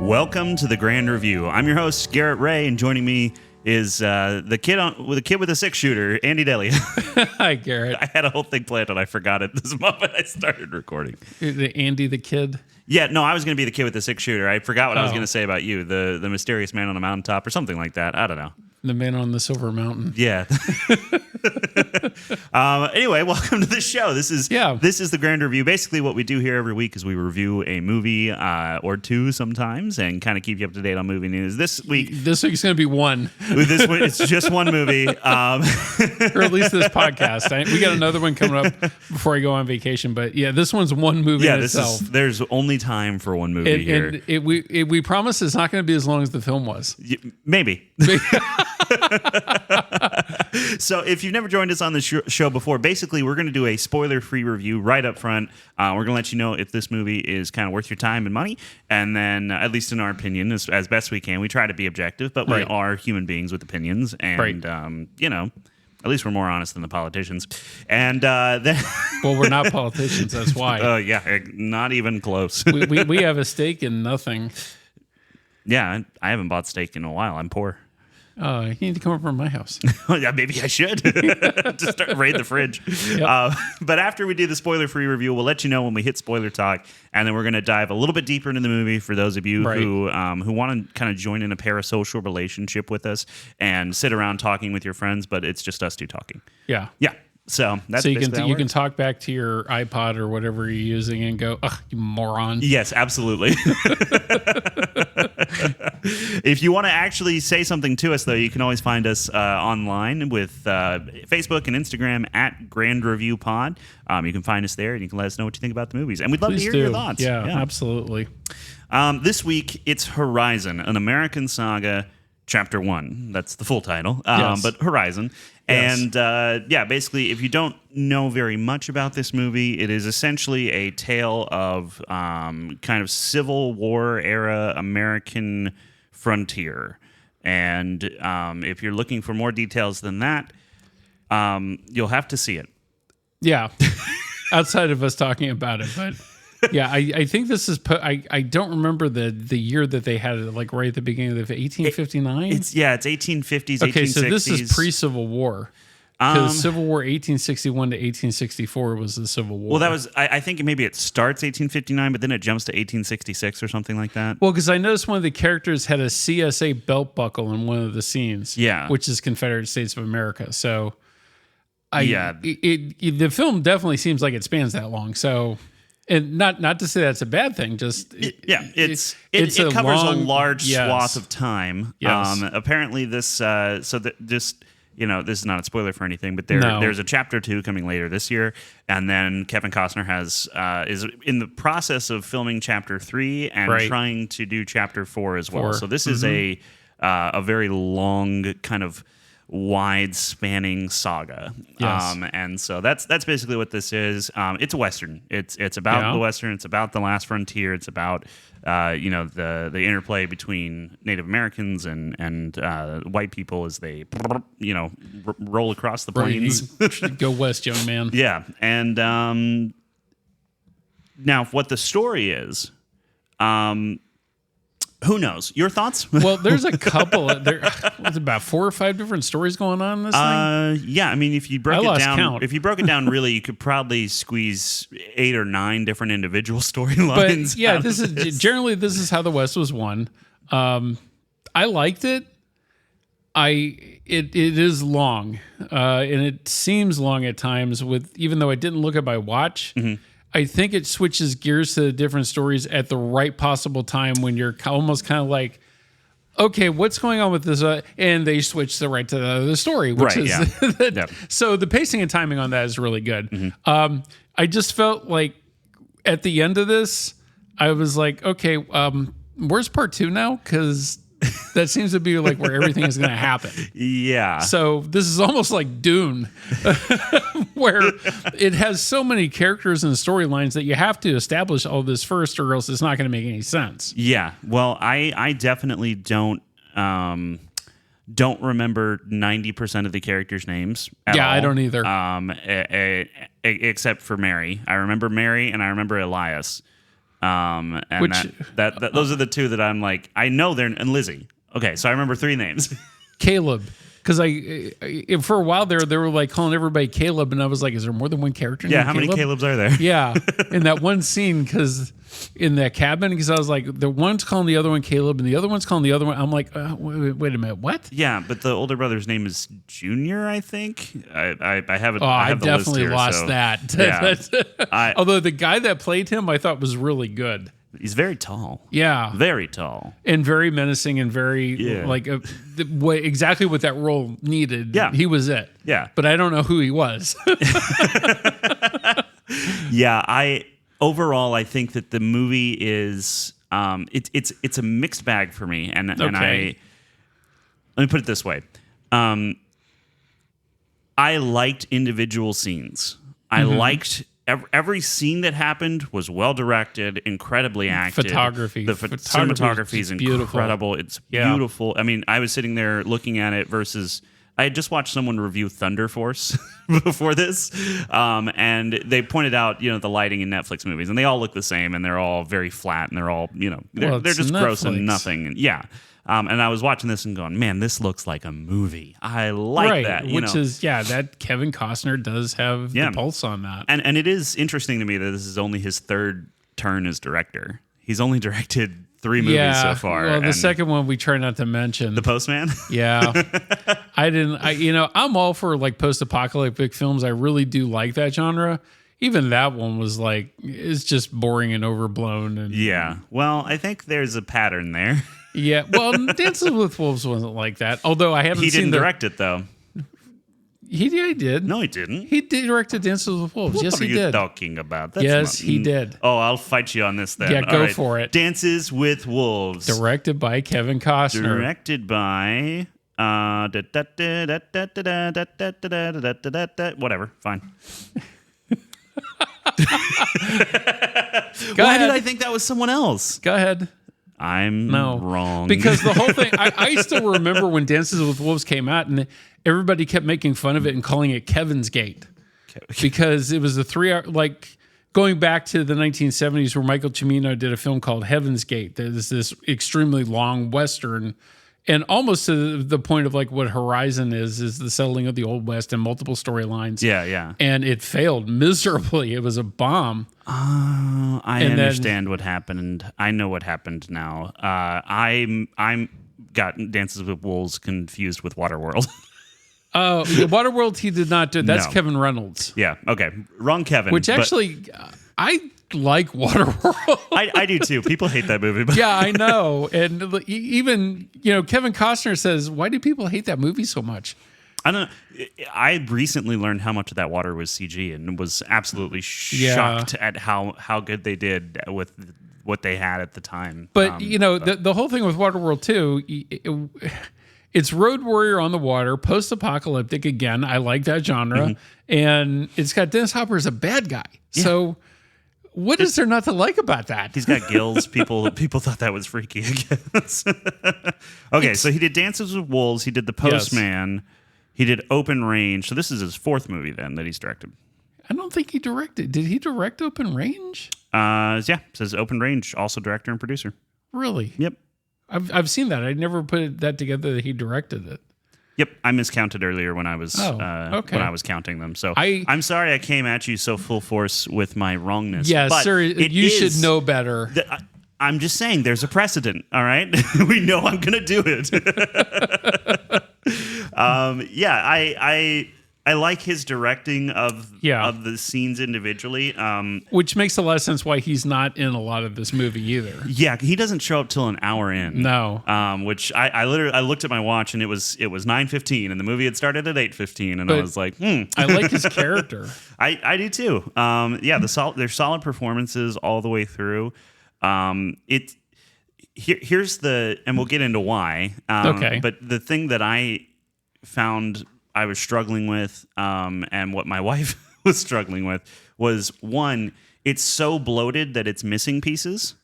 Welcome to the Grand Review. I'm your host, Garrett Ray, and joining me is the kid with a 6-shooter, Andy Delia. Hi, Garrett. I had a whole thing planned and I forgot it this moment I started recording. Andy the kid? Yeah, no, I was going to be the kid with the 6-shooter. I forgot what I was going to say about you, the mysterious man on the mountaintop or something like that. I don't know. The man on the silver mountain. Yeah. Anyway, welcome to the show. This is the Grand Review. Basically, what we do here every week is we review a movie or two sometimes and kind of keep you up to date on movie news. This week's going to be one. It's just one movie. Or at least this podcast. We got another one coming up before I go on vacation. But yeah, this one's one movie in itself. There's only time for one movie here. And we promise it's not going to be as long as the film was. Maybe. So if you've never joined us on the show before, basically we're going to do a spoiler-free review right up front. We're going to let you know if this movie is kind of worth your time and money, and then at least in our opinion, as best we can, we try to be objective, but we are human beings with opinions, and at least we're more honest than the politicians. And then well, we're not politicians, that's why. Yeah, not even close. we have a stake in nothing. Yeah, I haven't bought steak in a while. I'm poor. You need to come over to my house. Yeah, maybe I should. Just start raid the fridge. Yep. But after we do the spoiler-free review, we'll let you know when we hit spoiler talk, and then we're going to dive a little bit deeper into the movie for those of you who want to kind of join in a parasocial relationship with us and sit around talking with your friends, but it's just us two talking. Yeah. Yeah. So that's you can talk back to your iPod or whatever you're using and go, "Ugh, you moron." Yes, absolutely. If you want to actually say something to us, though, you can always find us online with Facebook and Instagram at Grand Review Pod. You can find us there, and you can let us know what you think about the movies. And we'd love to hear your thoughts. Yeah, absolutely. This week, it's Horizon, an American Saga, Chapter 1. That's the full title, but Horizon. Yes. And basically, if you don't know very much about this movie, it is essentially a tale of kind of Civil War era American frontier. And if you're looking for more details than that, you'll have to see it. Yeah, outside of us talking about it, but. Yeah, I think this is. I don't remember the year that they had it, like right at the beginning of 1859. It's 1850s. Okay, 1860s. so this is pre-Civil War. Because Civil War 1861 to 1864 was the Civil War. Well, that was. I think maybe it starts 1859, but then it jumps to 1866 or something like that. Well, because I noticed one of the characters had a CSA belt buckle in one of the scenes. Yeah, which is Confederate States of America. So, the film definitely seems like it spans that long. So. And not to say that's a bad thing. Just it covers a large swath of time. Yes. Apparently, this this is not a spoiler for anything, but there's a Chapter 2 coming later this year, and then Kevin Costner is in the process of filming Chapter 3 and trying to do Chapter 4 as well. So this is a very long kind of wide-spanning saga. Yes. And so that's basically what this is. It's a Western. It's about the Western. It's about the last frontier. It's about the interplay between Native Americans and white people as they roll across the plains. Go west, young man. Yeah. And now what the story is, who knows? Your thoughts? Well, there's a couple. There's about 4 or 5 different stories going on in this thing. Yeah, I mean, if you broke it down, really, you could probably squeeze 8 or 9 different individual storylines. But yeah, this is how the West was won. I liked it. It is long, and it seems long at times. Even though I didn't look at my watch. Mm-hmm. I think it switches gears to the different stories at the right possible time when you're almost kind of like, okay, what's going on with this? And they switch to the other story, which is So the pacing and timing on that is really good. Mm-hmm. I just felt like at the end of this, I was like, okay, where's part 2 now? Because that seems to be like where everything is going to happen. Yeah. So this is almost like Dune, where it has so many characters and storylines that you have to establish all this first, or else it's not going to make any sense. Yeah. Well, I definitely don't remember 90% of the characters' names at all. I don't either. Except for Mary. I remember Mary and I remember Elias. And Which- those are the two that I'm like, I know they're, and Lizzie. Okay, so I remember three names. Caleb. Because for a while there, they were like calling everybody Caleb, and I was like, "Is there more than one character?" Yeah, named how many Caleb? Calebs are there? Yeah, in that one scene, because in that cabin, because I was like, the one's calling the other one Caleb, and the other one's calling the other one. I'm like, wait a minute, what? Yeah, but the older brother's name is Junior, I think. I have it. Oh, I have the list definitely here, lost so- that. Yeah. Although the guy that played him, I thought was really good. He's very tall. Yeah, Very tall. and very menacing and very Yeah. like exactly what that role needed. Yeah. he was it. Yeah. But I don't know who he was. Yeah, overall I think that the movie is it's a mixed bag for me, and let me put it this way. I liked individual scenes. I liked every scene that happened was well directed, incredibly acted. Photography. The cinematography is beautiful. incredible. It's Yeah. beautiful. I mean, I was sitting there looking at it versus I had just watched someone review Thunder Force before this, and they pointed out, the lighting in Netflix movies, and they all look the same, and they're all very flat, and they're all, they're it's just gross Netflix. and nothing. And yeah. And I was watching this and going, man, this looks like a movie. I like that. That Kevin Costner does have the pulse on that. And it is interesting to me that this is only his third turn as director. He's only directed 3 movies so far. Well, the and second one we try not to mention. The Postman? Yeah. I'm all for like post-apocalyptic films. I really do like that genre. Even that one was like, it's just boring and overblown. And Yeah. Well, I think there's a pattern there. Yeah. Well, Dances with Wolves wasn't like that. Although I haven't He seen didn't direct it, though. He did. No, he didn't. He directed Dances with Wolves. What yes, are he you did. talking about? That's Yes, not- he did. Oh, I'll fight you on this then. Yeah, All go right. for it. Dances with Wolves. Directed by Kevin Costner. Directed by whatever. Fine. Why did I think that was someone else? Go ahead. I'm wrong. Because the whole thing, I still remember when Dances with Wolves came out and everybody kept making fun of it and calling it Kevin's Gate. Because it was a 3-hour, like going back to the 1970s where Michael Cimino did a film called Heaven's Gate. There's this extremely long Western, and almost to the point of like what Horizon is the settling of the Old West and multiple storylines. Yeah. And it failed miserably. It was a bomb. I understand what happened. I know what happened now. I'm got Dances with Wolves confused with Waterworld. Oh, Waterworld he did not do. That's No. Kevin Reynolds. Yeah. Okay. Wrong Kevin. Which but actually, I like Waterworld. I do too. People hate that movie. But Yeah, I know. And even, Kevin Costner says, why do people hate that movie so much? I don't know. I recently learned how much of that water was CG and was absolutely shocked at how good they did with what they had at the time. But, the whole thing with Waterworld too, it's Road Warrior on the water, post-apocalyptic again. I like that genre. And it's got Dennis Hopper as a bad guy. Yeah. So what is there not to like about that? He's got gills. People thought that was freaky, I guess. Okay, so he did Dances with Wolves. He did The Postman. Yes. He did Open Range. So this is his 4th movie then that he's directed. I don't think he directed. Did he direct Open Range? Yeah, it says Open Range, also director and producer. Really? Yep. I've seen that. I never put that together that he directed it. Yep, I miscounted earlier when I was when I was counting them. So I'm sorry I came at you so full force with my wrongness. Yeah, but sir, you should know better. I'm just saying there's a precedent, all right? We know I'm going to do it. I like his directing of the sines individually. Which makes a lot of sense why he's not in a lot of this movie either. Yeah, he doesn't show up till an hour in. No. Which I literally looked at my watch and it was 9:15 and the movie had started at 8:15 and I was like, I like his character. I do too. There's solid performances all the way through. Here's and we'll get into why. Okay. But the thing that I found I was struggling with, and what my wife was struggling with was, one, it's so bloated that it's missing pieces.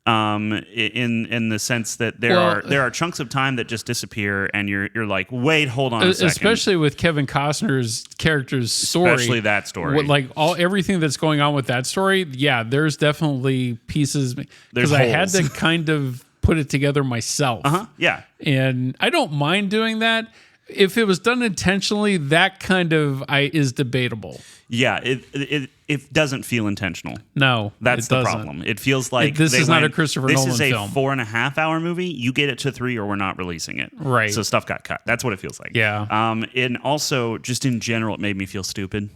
in the sense that there are chunks of time that just disappear, and you're like, wait, hold on a second. Especially with Kevin Costner's character's story, especially that story, everything that's going on with that story. Yeah, there's definitely pieces because I had to kind of put it together myself. Yeah, and I don't mind doing that. If it was done intentionally, that kind of is debatable. Yeah, it doesn't feel intentional. No, that's the problem. It feels like this is not a Christopher Nolan film. This is a 4.5-hour movie. You get it to 3, or we're not releasing it. Right. So stuff got cut. That's what it feels like. Yeah. And also, just in general, it made me feel stupid.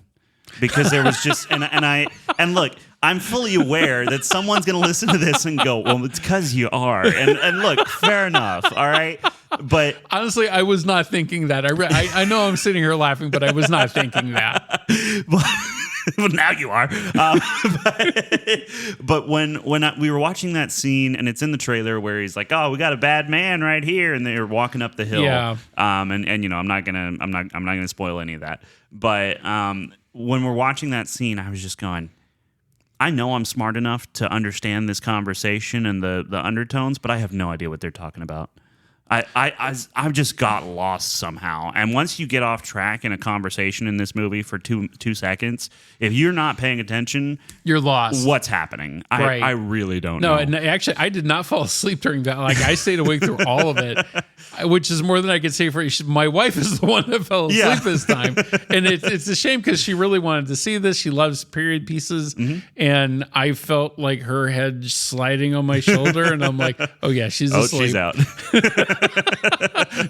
Because there was just and look, I'm fully aware that someone's going to listen to this and go, well, it's because you are. And look, fair enough. All right. But honestly, I was not thinking that. I know I'm sitting here laughing, but I was not thinking that. Well, now you are. But when we were watching that scene, and it's in the trailer where he's like, "Oh, we got a bad man right here," and they're walking up the hill. Yeah. And I'm not gonna spoil any of that. But when we're watching that scene, I was just going, I know I'm smart enough to understand this conversation and the undertones, but I have no idea what they're talking about. I've just got lost somehow. And once you get off track in a conversation in this movie for two seconds, if you're not paying attention, you're lost. What's happening? Right. I really don't know. No, and actually, I did not fall asleep during that. Like, I stayed awake through all of it, which is more than I could say for my wife is the one that fell asleep this time. And it's a shame because she really wanted to see this. She loves period pieces. Mm-hmm. And I felt like her head sliding on my shoulder. And I'm like, oh, yeah, she's asleep. She's out.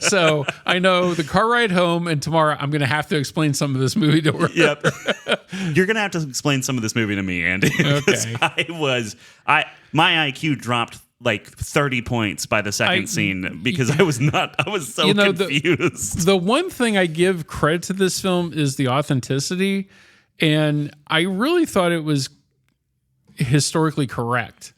So I know the car ride home, and tomorrow I'm going to have to explain some of this movie to her. Yep. You're going to have to explain some of this movie to me, Andy. Okay. My IQ dropped like 30 points by the second scene because I was so confused. The one thing I give credit to this film is the authenticity, and I really thought it was historically correct,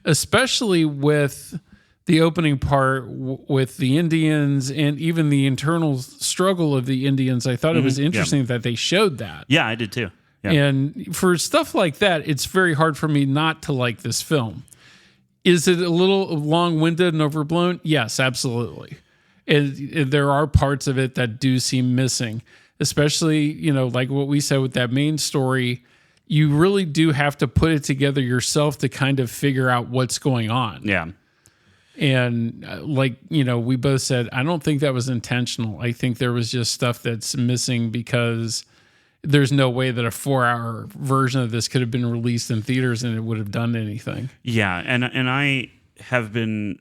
especially with the opening part with the Indians and even the internal struggle of the Indians. I thought it was interesting that they showed that. Yeah, I did too. Yeah. And for stuff like that, it's very hard for me not to like this film. Is it a little long-winded and overblown? Yes, absolutely. And there are parts of it that do seem missing, especially, like what we said with that main story. You really do have to put it together yourself to kind of figure out what's going on. Yeah. And we both said, I don't think that was intentional. I think there was just stuff that's missing because there's no way that a 4-hour version of this could have been released in theaters and it would have done anything. Yeah, and I have been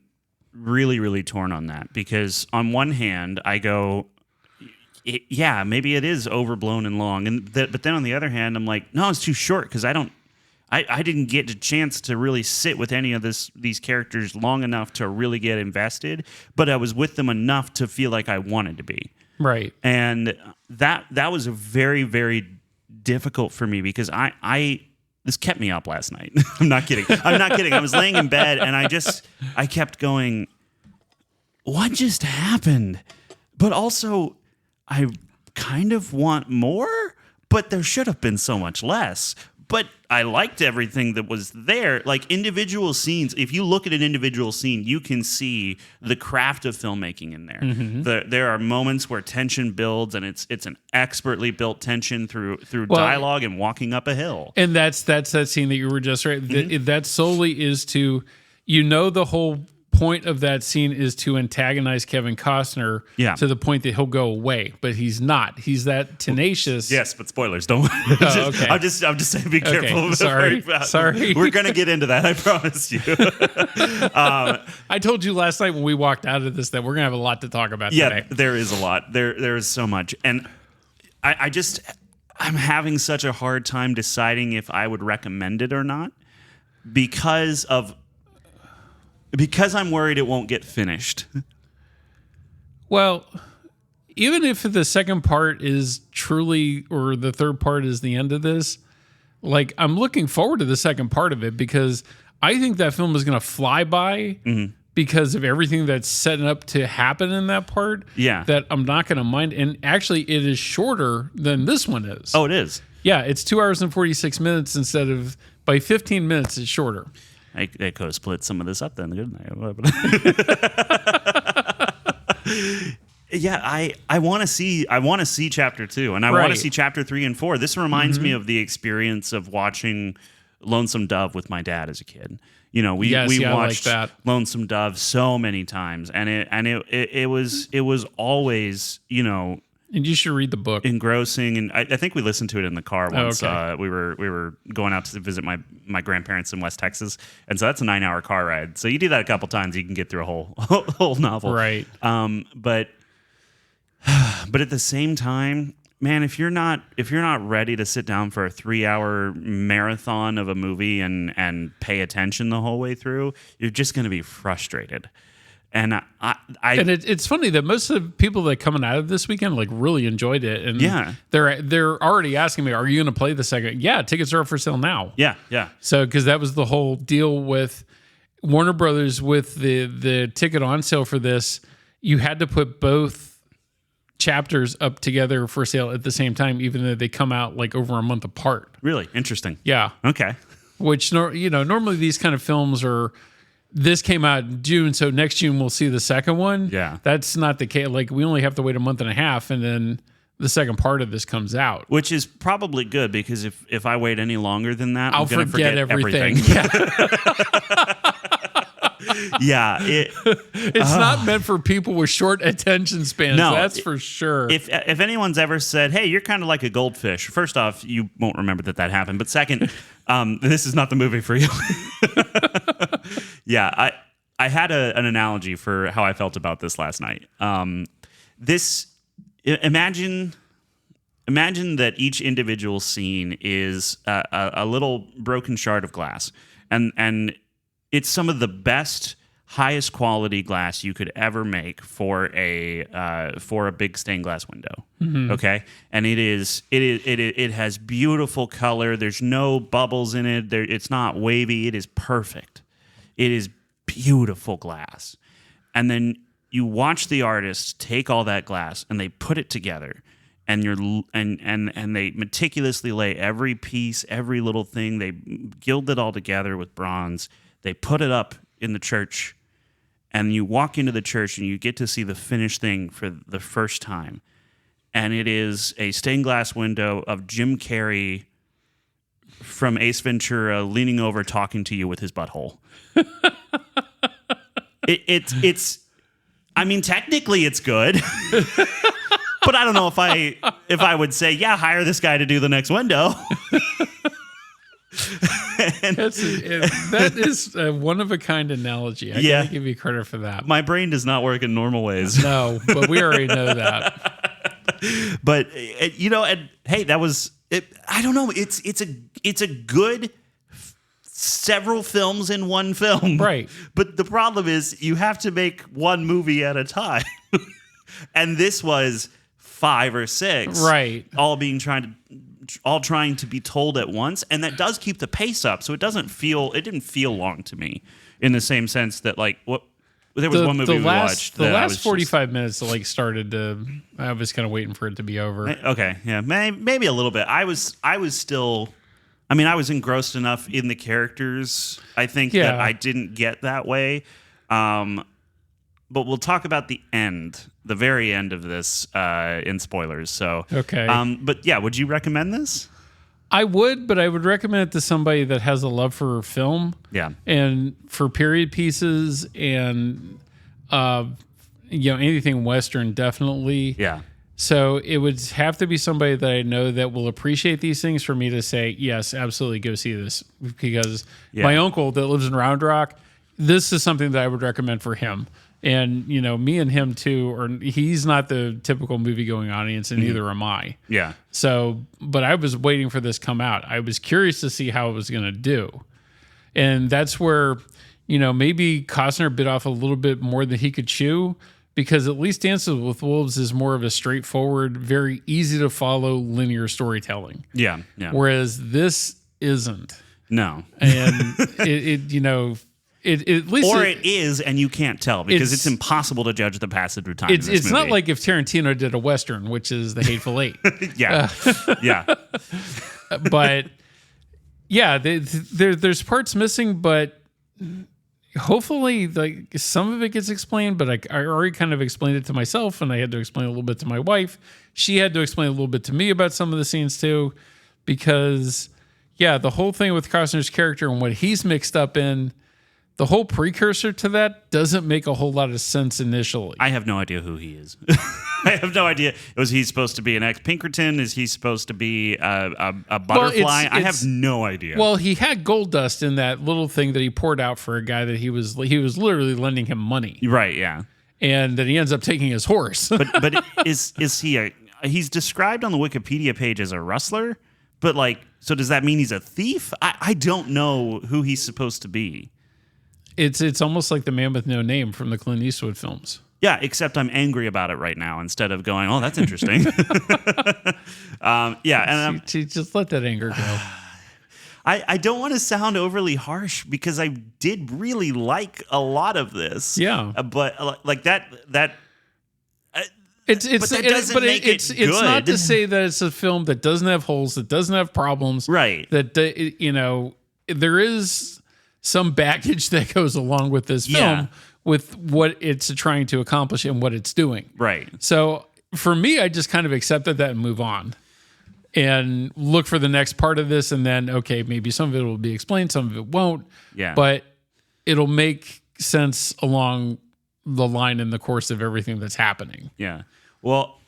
really, really torn on that because on one hand, I go, yeah, maybe it is overblown and long, but then on the other hand, I'm like, no, it's too short because I didn't get a chance to really sit with any of these characters long enough to really get invested, but I was with them enough to feel like I wanted to be. Right. And that was a very, very difficult for me because this kept me up last night. I'm not kidding. I was laying in bed and I kept going, what just happened? But also I kind of want more, but there should have been so much less. But I liked everything that was there. Like individual scenes, if you look at an individual scene, you can see the craft of filmmaking in there. Mm-hmm. There are moments where tension builds, and it's an expertly built tension through dialogue and walking up a hill. And that's that scene that you were just right. Mm-hmm. That solely is to, the whole point of that scene is to antagonize Kevin Costner to the point that he'll go away, but he's not. He's that tenacious. Yes, but spoilers. Don't. Okay. I'm just saying, be careful. Okay. Sorry. We're gonna get into that. I promise you. I told you last night when we walked out of this that we're gonna have a lot to talk about today. Yeah, there is a lot. There is so much, and I'm having such a hard time deciding if I would recommend it or not because I'm worried it won't get finished. Well, even if the second part is truly, or the third part is the end of this, like I'm looking forward to the second part of it because I think that film is going to fly by because of everything that's setting up to happen in that part. Yeah. That I'm not going to mind. And actually, it is shorter than this one is. Oh, it is? Yeah, it's 2 hours and 46 minutes instead of, by 15 minutes, it's shorter. I could have split some of this up then, couldn't I? Yeah, I want to see chapter 2, and I want to see chapter 3 and 4. This reminds me of the experience of watching Lonesome Dove with my dad as a kid. You know, we watched Lonesome Dove so many times, and it was always, you know. And you should read the book. Engrossing, and I think we listened to it in the car once. We were going out to visit my grandparents in West Texas, and so that's a 9-hour car ride. So you do that a couple times, you can get through a whole novel, right? But at the same time, man, if you're not ready to sit down for a 3-hour marathon of a movie and pay attention the whole way through, you're just going to be frustrated. And it's funny that most of the people that coming out of this weekend like really enjoyed it, and they're already asking me, "Are you going to play the second?" Yeah, tickets are up for sale now. Yeah. So because that was the whole deal with Warner Brothers with the ticket on sale for this, you had to put both chapters up together for sale at the same time, even though they come out like over a month apart. Really interesting. Yeah. Okay. Which normally these kind of films are. This came out in June, so next June we'll see the second one. Yeah. That's not the case. Like, we only have to wait a month and a half, and then the second part of this comes out. Which is probably good, because if I wait any longer than that, I'll forget everything. Yeah. It's not meant for people with short attention spans. No, that's for sure. If anyone's ever said, "Hey, you're kind of like a goldfish," first off, you won't remember that happened. But second, this is not the movie for you. Yeah, I had an analogy for how I felt about this last night. Imagine that each individual scene is a little broken shard of glass, and it's some of the best, highest quality glass you could ever make for a big stained glass window. Mm-hmm. Okay, and it has beautiful color. There's no bubbles in it. It's not wavy. It is perfect. It is beautiful glass. And then you watch the artist take all that glass and they put it together, and they meticulously lay every piece, every little thing. They gild it all together with bronze. They put it up in the church, and you walk into the church and you get to see the finished thing for the first time. And it is a stained glass window of Jim Carrey from Ace Ventura leaning over talking to you with his butthole. It's I mean, technically it's good. But I don't know if I would say, yeah, hire this guy to do the next window. That is a one-of-a-kind analogy. I gotta give you credit for that. My brain does not work in normal ways. No, but we already know that. But and hey, that was it. I don't know. It's a good several films in one film, right? But the problem is you have to make one movie at a time, and this was 5 or 6, right? All trying to be told at once, and that does keep the pace up. So it didn't feel long to me, in the same sense that there was one movie we watched. The last 45 minutes started to. I was kind of waiting for it to be over. Okay, yeah, maybe a little bit. I was still. I mean, I was engrossed enough in the characters, I think, that I didn't get that way. But we'll talk about the very end of this in spoilers. So, okay. But yeah, would you recommend this? I would, but I would recommend it to somebody that has a love for film. Yeah. And for period pieces and, anything Western, definitely. Yeah. So it would have to be somebody that I know that will appreciate these things for me to say, yes, absolutely go see this. Because my uncle that lives in Round Rock, this is something that I would recommend for him. And, me and him too, he's not the typical movie-going audience, and neither am I. Yeah. So, but I was waiting for this to come out. I was curious to see how it was going to do. And that's where, maybe Costner bit off a little bit more than he could chew, because at least Dances with Wolves is more of a straightforward, very easy to follow linear storytelling. Yeah. Whereas this isn't. No. And it at least it is, and you can't tell, because it's impossible to judge the passage of time. It's not like if Tarantino did a Western, which is The Hateful Eight. Yeah. But yeah, there's parts missing, but hopefully, like some of it gets explained, but I already kind of explained it to myself, and I had to explain a little bit to my wife. She had to explain a little bit to me about some of the scenes too, because the whole thing with Costner's character and what he's mixed up in, the whole precursor to that doesn't make a whole lot of sense initially. I have no idea who he is. I have no idea. Was he supposed to be an ex-Pinkerton? Is he supposed to be a butterfly? I have no idea. Well, he had gold dust in that little thing that he poured out for a guy that he was literally lending him money. Right, yeah. And then he ends up taking his horse. but is he he's described on the Wikipedia page as a rustler, but like, so does that mean he's a thief? I don't know who he's supposed to be. It's almost like the man with no name from the Clint Eastwood films. Yeah, except I'm angry about it right now instead of going, oh, that's interesting. Just let that anger go. I don't want to sound overly harsh because I did really like a lot of this. Yeah. But like that It's good. Not to say that it's a film that doesn't have holes, that doesn't have problems. Right. That there is some baggage that goes along with this film with what it's trying to accomplish and what it's doing. Right. So for me, I just kind of accepted that and move on and look for the next part of this. And then, okay, maybe some of it will be explained, some of it won't. Yeah. But it'll make sense along the line in the course of everything that's happening. Yeah. Well,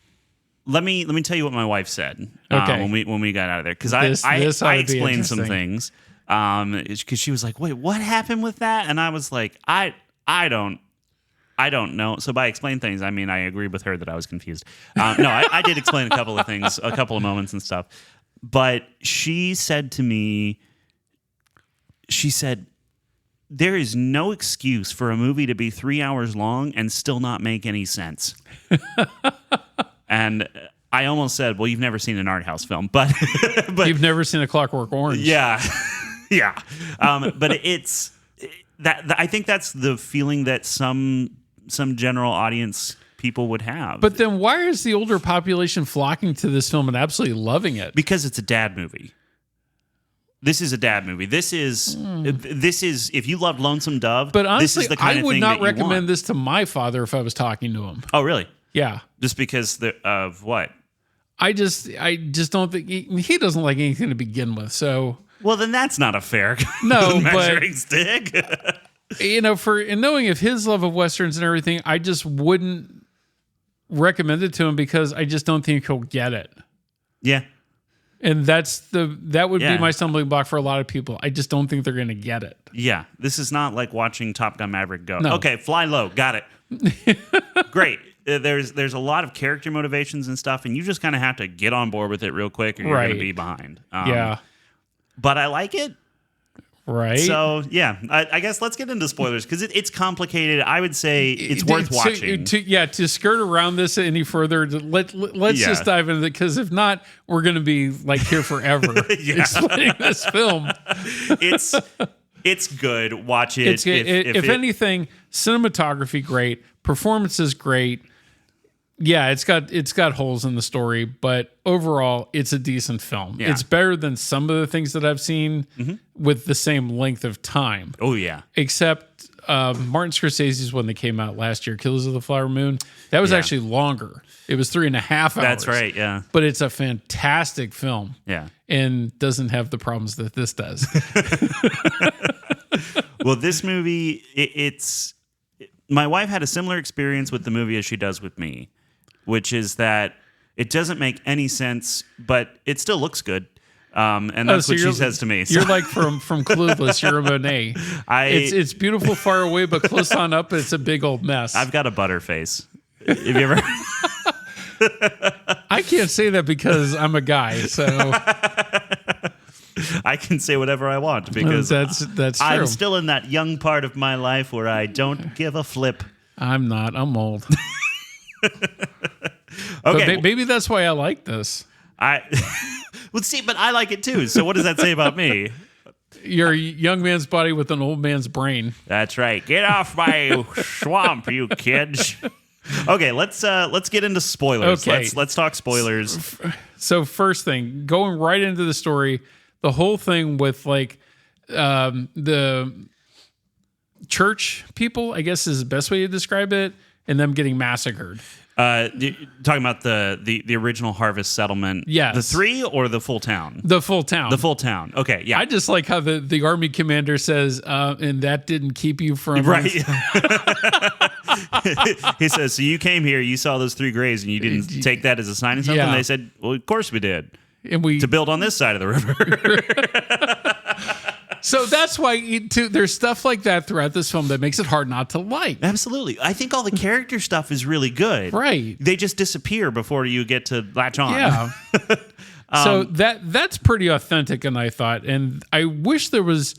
let me tell you what my wife said when we got out of there, because I explained some things because she was like, wait, what happened with that? And I was like, I don't know. So by explain things, I mean I agreed with her that I was confused. I did explain a couple of things, a couple of moments and stuff. But she said to me, there is no excuse for a movie to be 3 hours long and still not make any sense. And I almost said, well, you've never seen an art house film, but you've never seen A Clockwork Orange. Yeah. Yeah. But it's that I think that's the feeling that some general audience people would have. But then why is the older population flocking to this film and absolutely loving it? Because it's a dad movie. This is a dad movie. This is if you loved Lonesome Dove, but honestly, this is the kind I of would thing not that recommend you want. this to my father if I was talking to him. Oh, really? Yeah. Just because of what? I just don't think he doesn't like anything to begin with. So well, then that's not a fair measuring stick. And knowing of his love of westerns and everything, I just wouldn't recommend it to him because I just don't think he'll get it. Yeah. And that would be my stumbling block for a lot of people. I just don't think they're going to get it. Yeah. This is not like watching Top Gun Maverick go. No. Okay, fly low. Got it. Great. There's a lot of character motivations and stuff, and you just kind of have to get on board with it real quick or you're going to be behind. But I like it. Right. So, yeah, I guess let's get into spoilers because it's complicated. I would say it's worth watching. To skirt around this any further, let's just dive into it because if not, we're going to be like here forever explaining this film. It's good. Watch it. If anything, cinematography great, performances great. Yeah, it's got holes in the story, but overall, it's a decent film. Yeah. It's better than some of the things that I've seen with the same length of time. Oh, yeah. Except Martin Scorsese's one that came out last year, Killers of the Flower Moon. That was actually longer. It was 3.5 hours. That's right, yeah. But it's a fantastic film. Yeah. And doesn't have the problems that this does. Well, this movie, my wife had a similar experience with the movie as she does with me, which is that it doesn't make any sense, but it still looks good. And that's what she says to me. So. You're like from Clueless. You're a Monet. It's beautiful far away, but close on up, it's a big old mess. I've got a butter face. Have you ever? I can't say that because I'm a guy, so I can say whatever I want because that's true. I'm still in that young part of my life where I don't give a flip. I'm not. I'm old. Okay, but maybe that's why I like this. Well, see, but I like it too. So what does that say about me? You're a young man's body with an old man's brain. That's right. Get off my swamp, you kids. Okay, let's get into spoilers. Okay. Let's talk spoilers. So first thing, going right into the story, the whole thing with like the church people, I guess is the best way to describe it, and them getting massacred. Talking about the original Harvest Settlement. Yes. The 3 or the full town? The full town. The full town. Okay, yeah. I just like how the army commander says, and that didn't keep you from... Right. He says, so you came here, you saw those 3 graves, and you didn't take that as a sign of something? Yeah. They said, well, of course we did. And to build on this side of the river. So that's why there's stuff like that throughout this film that makes it hard not to like. Absolutely. I think all the character stuff is really good. Right. They just disappear before you get to latch on. Yeah. So that's pretty authentic, and I thought, and I wish there was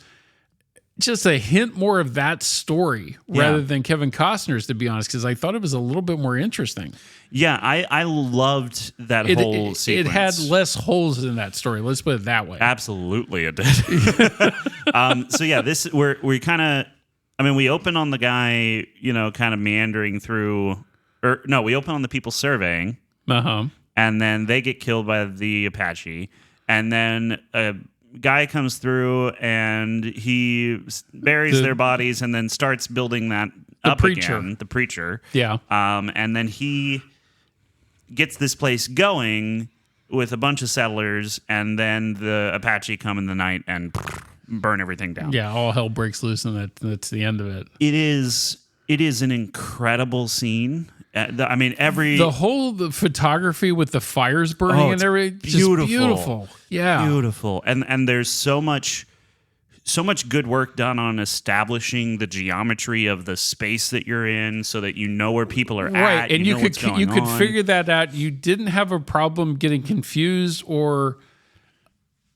just a hint more of that story rather than Kevin Costner's, to be honest, because I thought it was a little bit more interesting. Yeah, I loved that whole sequence. It had less holes in that story. Let's put it that way. Absolutely, it did. So yeah, we kind of, I mean, we open on the guy, kind of meandering through, or no, we open on the people surveying, and then they get killed by the Apache, and then a guy comes through and he buries their bodies and then starts building that up again. The preacher, yeah, and then he gets this place going with a bunch of settlers, and then the Apache come in the night and burn everything down. Yeah, all hell breaks loose, and that's the end of it. It is an incredible scene. I mean, the photography with the fires burning and everything, just beautiful. Yeah, beautiful. And there's so much good work done on establishing the geometry of the space that you're in, so that you know where people are at. Right, and you could figure that out. You didn't have a problem getting confused or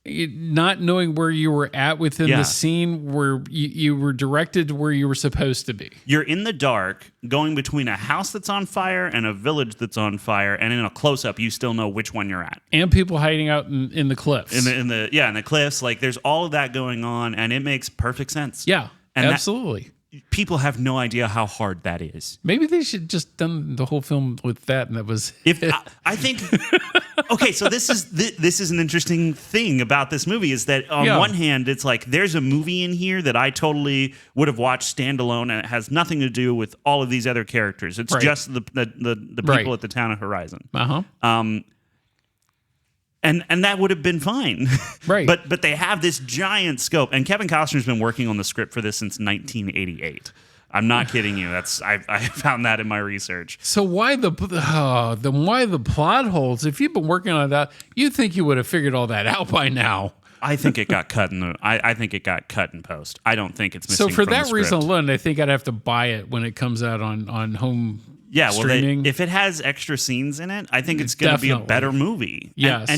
not knowing where you were at within the scene, where you were directed where you were supposed to be. You're in the dark, going between a house that's on fire and a village that's on fire, and in a close-up, you still know which one you're at. And people hiding out in the cliffs. In the cliffs. Like, there's all of that going on, and it makes perfect sense. Yeah, and absolutely. People have no idea how hard that is. Maybe they should just done the whole film with that, and that was. I think. Okay, so this is an interesting thing about this movie, is that on one hand, it's like there's a movie in here that I totally would have watched standalone, and it has nothing to do with all of these other characters. It's just the people at the town of Horizon. And that would have been fine. Right. But they have this giant scope. And Kevin Costner's been working on the script for this since 1988. I'm not kidding you. I found that in my research. So why the plot holes? If you've been working on that, you'd think you would have figured all that out by now. I think it got cut I think it got cut in post. I don't think it's missing. So for from that the reason script. alone, I think I'd have to buy it when it comes out on home. Yeah, streaming. if it has extra scenes in it, I think it's going to be a better movie. Yes.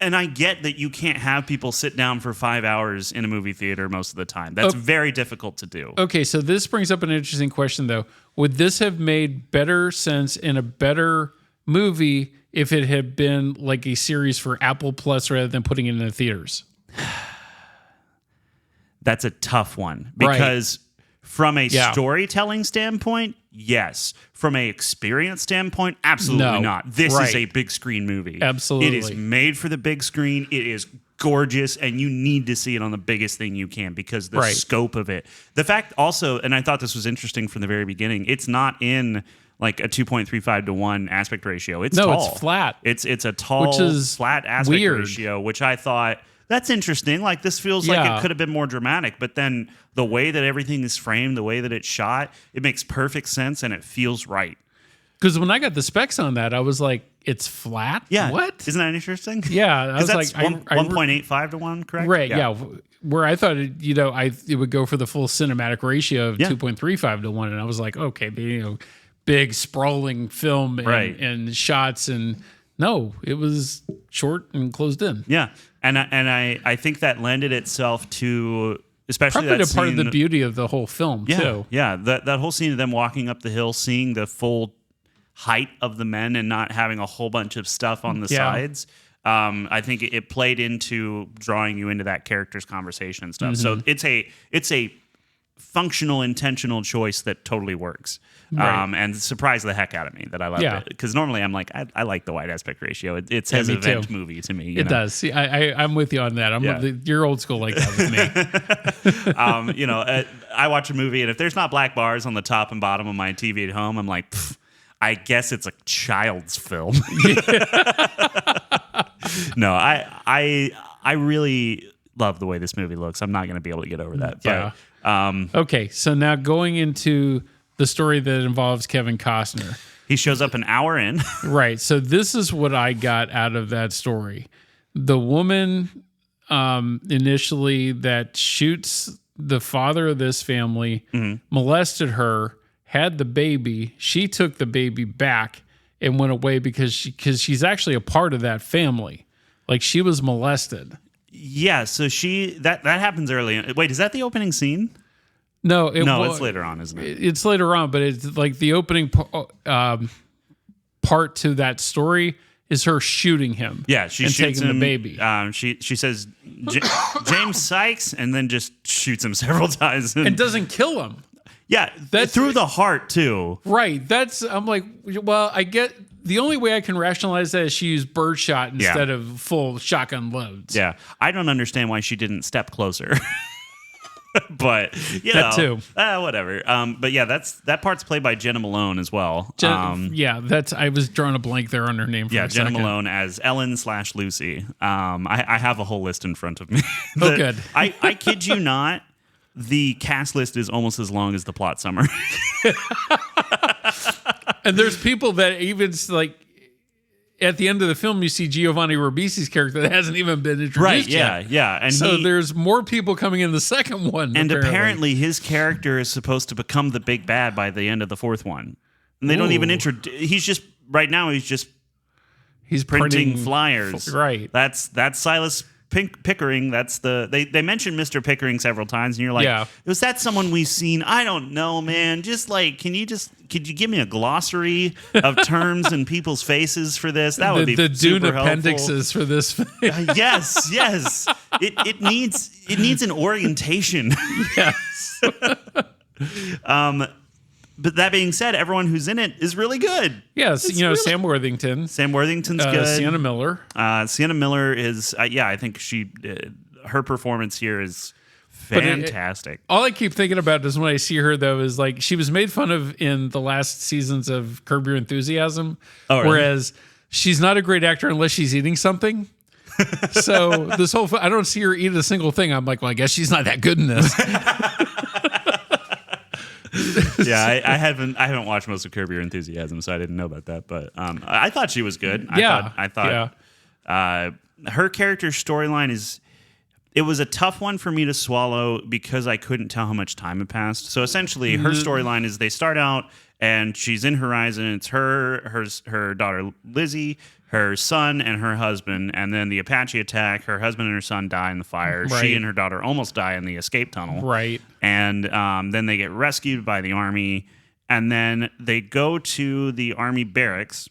And I get that you can't have people sit down for 5 hours in a movie theater most of the time. That's very difficult to do. Okay, so this brings up an interesting question, though. Would this have made better sense in a better movie if it had been like a series for Apple Plus rather than putting it in the theaters? That's a tough one, because from a storytelling standpoint, yes. From a experience standpoint, absolutely not. This is a big screen movie. Absolutely. It is made for the big screen. It is gorgeous, and you need to see it on the biggest thing you can, because the scope of it. The fact also, and I thought this was interesting from the very beginning, it's not in like a 2.35 to 1 aspect ratio. It's tall. It's flat. It's a tall, flat aspect ratio, which I thought, that's interesting. Like, this feels like it could have been more dramatic, but then the way that everything is framed, the way that it's shot, it makes perfect sense, and it feels right. Because when I got the specs on that, I was like, it's flat? Yeah. What? Isn't that interesting? Yeah. I was like, 1.85 to 1, correct? Right. Yeah. Where I thought it would go for the full cinematic ratio of 2.35 to 1, and I was like, okay, big sprawling film and shots, and no, it was short and closed in. Yeah. And I think that lended itself to, especially probably that a part of scene, the beauty of the whole film too. Yeah, that whole scene of them walking up the hill, seeing the full height of the men and not having a whole bunch of stuff on the sides. I think it played into drawing you into that character's conversation and stuff. So it's a functional, intentional choice that totally works. And surprised the heck out of me that I loved it. Because normally I'm like, I like the wide aspect ratio. It says event movie to me. It does. See, I'm with you on that. You're old school like that with me. I watch a movie, and if there's not black bars on the top and bottom of my TV at home, I'm like, I guess it's a child's film. No, I really love the way this movie looks. I'm not going to be able to get over that. Yeah. But, okay, so now going into the story that involves Kevin Costner. He shows up an hour in. Right. So this is what I got out of that story. The woman initially that shoots the father of this family, molested her, had the baby. She took the baby back and went away because she's actually a part of that family. Like, she was molested. Yeah, so that happens early. Wait, is that the opening scene? No, it's later on, isn't it? It's later on, but it's like the opening part to that story is her shooting him. Yeah, she and shoots taking him. the baby. She says James Sykes, and then just shoots him several times and doesn't kill him. Yeah, that's through the heart too. Right. I'm like, well, I get the only way I can rationalize that is she used birdshot instead of full shotgun loads. Yeah, I don't understand why she didn't step closer. But that too. Whatever. But yeah, that part's played by Jenna Malone as well. I was drawing a blank there on her name. For a Jenna second. Malone as Ellen/Lucy. I have a whole list in front of me. Good. I kid you not. The cast list is almost as long as the plot summary. And there's people that even like at the end of the film, you see Giovanni Ribisi's character that hasn't even been introduced yet. Yeah. And so there's more people coming in the second one. And apparently his character is supposed to become the big bad by the end of the fourth one. And they don't even introduce. He's just right now. He's printing flyers. Right. That's Silas Pickering. That's they mentioned Mr. Pickering several times, and you're like, was that someone we've seen? I don't know, man. Just like, could you give me a glossary of terms and people's faces for this? That would be the Dune super appendixes for this. Yes. It needs an orientation. Yes. But that being said, everyone who's in it is really good. Yes, Sam Worthington. Sam Worthington's good. Sienna Miller. Sienna Miller is, I think her performance here is fantastic. All I keep thinking about is when I see her, though, is like she was made fun of in the last seasons of Curb Your Enthusiasm, whereas she's not a great actor unless she's eating something. So this whole, I don't see her eat a single thing. I'm like, well, I guess she's not that good in this. Yeah, I haven't watched most of Curb Your Enthusiasm, so I didn't know about that. But I thought she was good. I thought her character's storyline it was a tough one for me to swallow because I couldn't tell how much time had passed. So essentially, her storyline is they start out and she's in Horizon. It's her daughter Lizzie, her son, and her husband. And then the Apache attack. Her husband and her son die in the fire. Right. She and her daughter almost die in the escape tunnel. Right. And then they get rescued by the army. And then they go to the army barracks.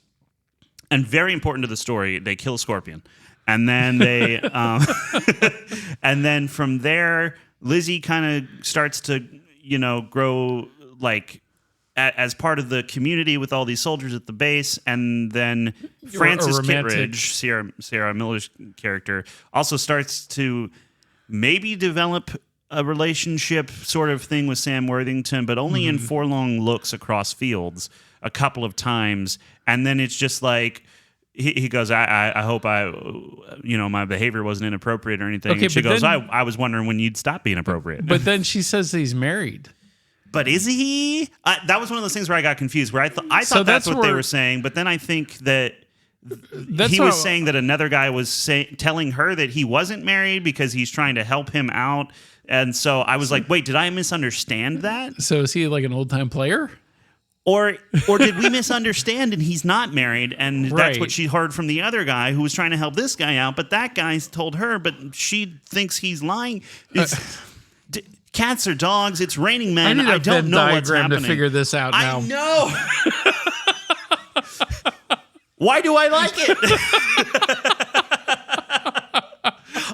And very important to the story, they kill a scorpion. And then they, and then from there, Lizzie kind of starts to, grow like as part of the community with all these soldiers at the base. And then Frances Kittredge, Sarah Miller's character, also starts to maybe develop a relationship sort of thing with Sam Worthington, but only in forlorn looks across fields a couple of times. And then it's just like, he goes, I hope my behavior wasn't inappropriate or anything. Okay, and she goes, then, I was wondering when you'd stop being appropriate. But then she says he's married. But is he? That was one of those things where I got confused, where I thought that's what they were saying. But then I think that he was saying that another guy was telling her that he wasn't married because he's trying to help him out. And so I was like, wait, did I misunderstand that? So is he like an old-time player? Or did we misunderstand and he's not married and that's what she heard from the other guy who was trying to help this guy out, but that guy's told her, but she thinks he's lying. Cats or dogs, it's raining men. I don't know what's happening. To figure this out now. I know. Why do I like it?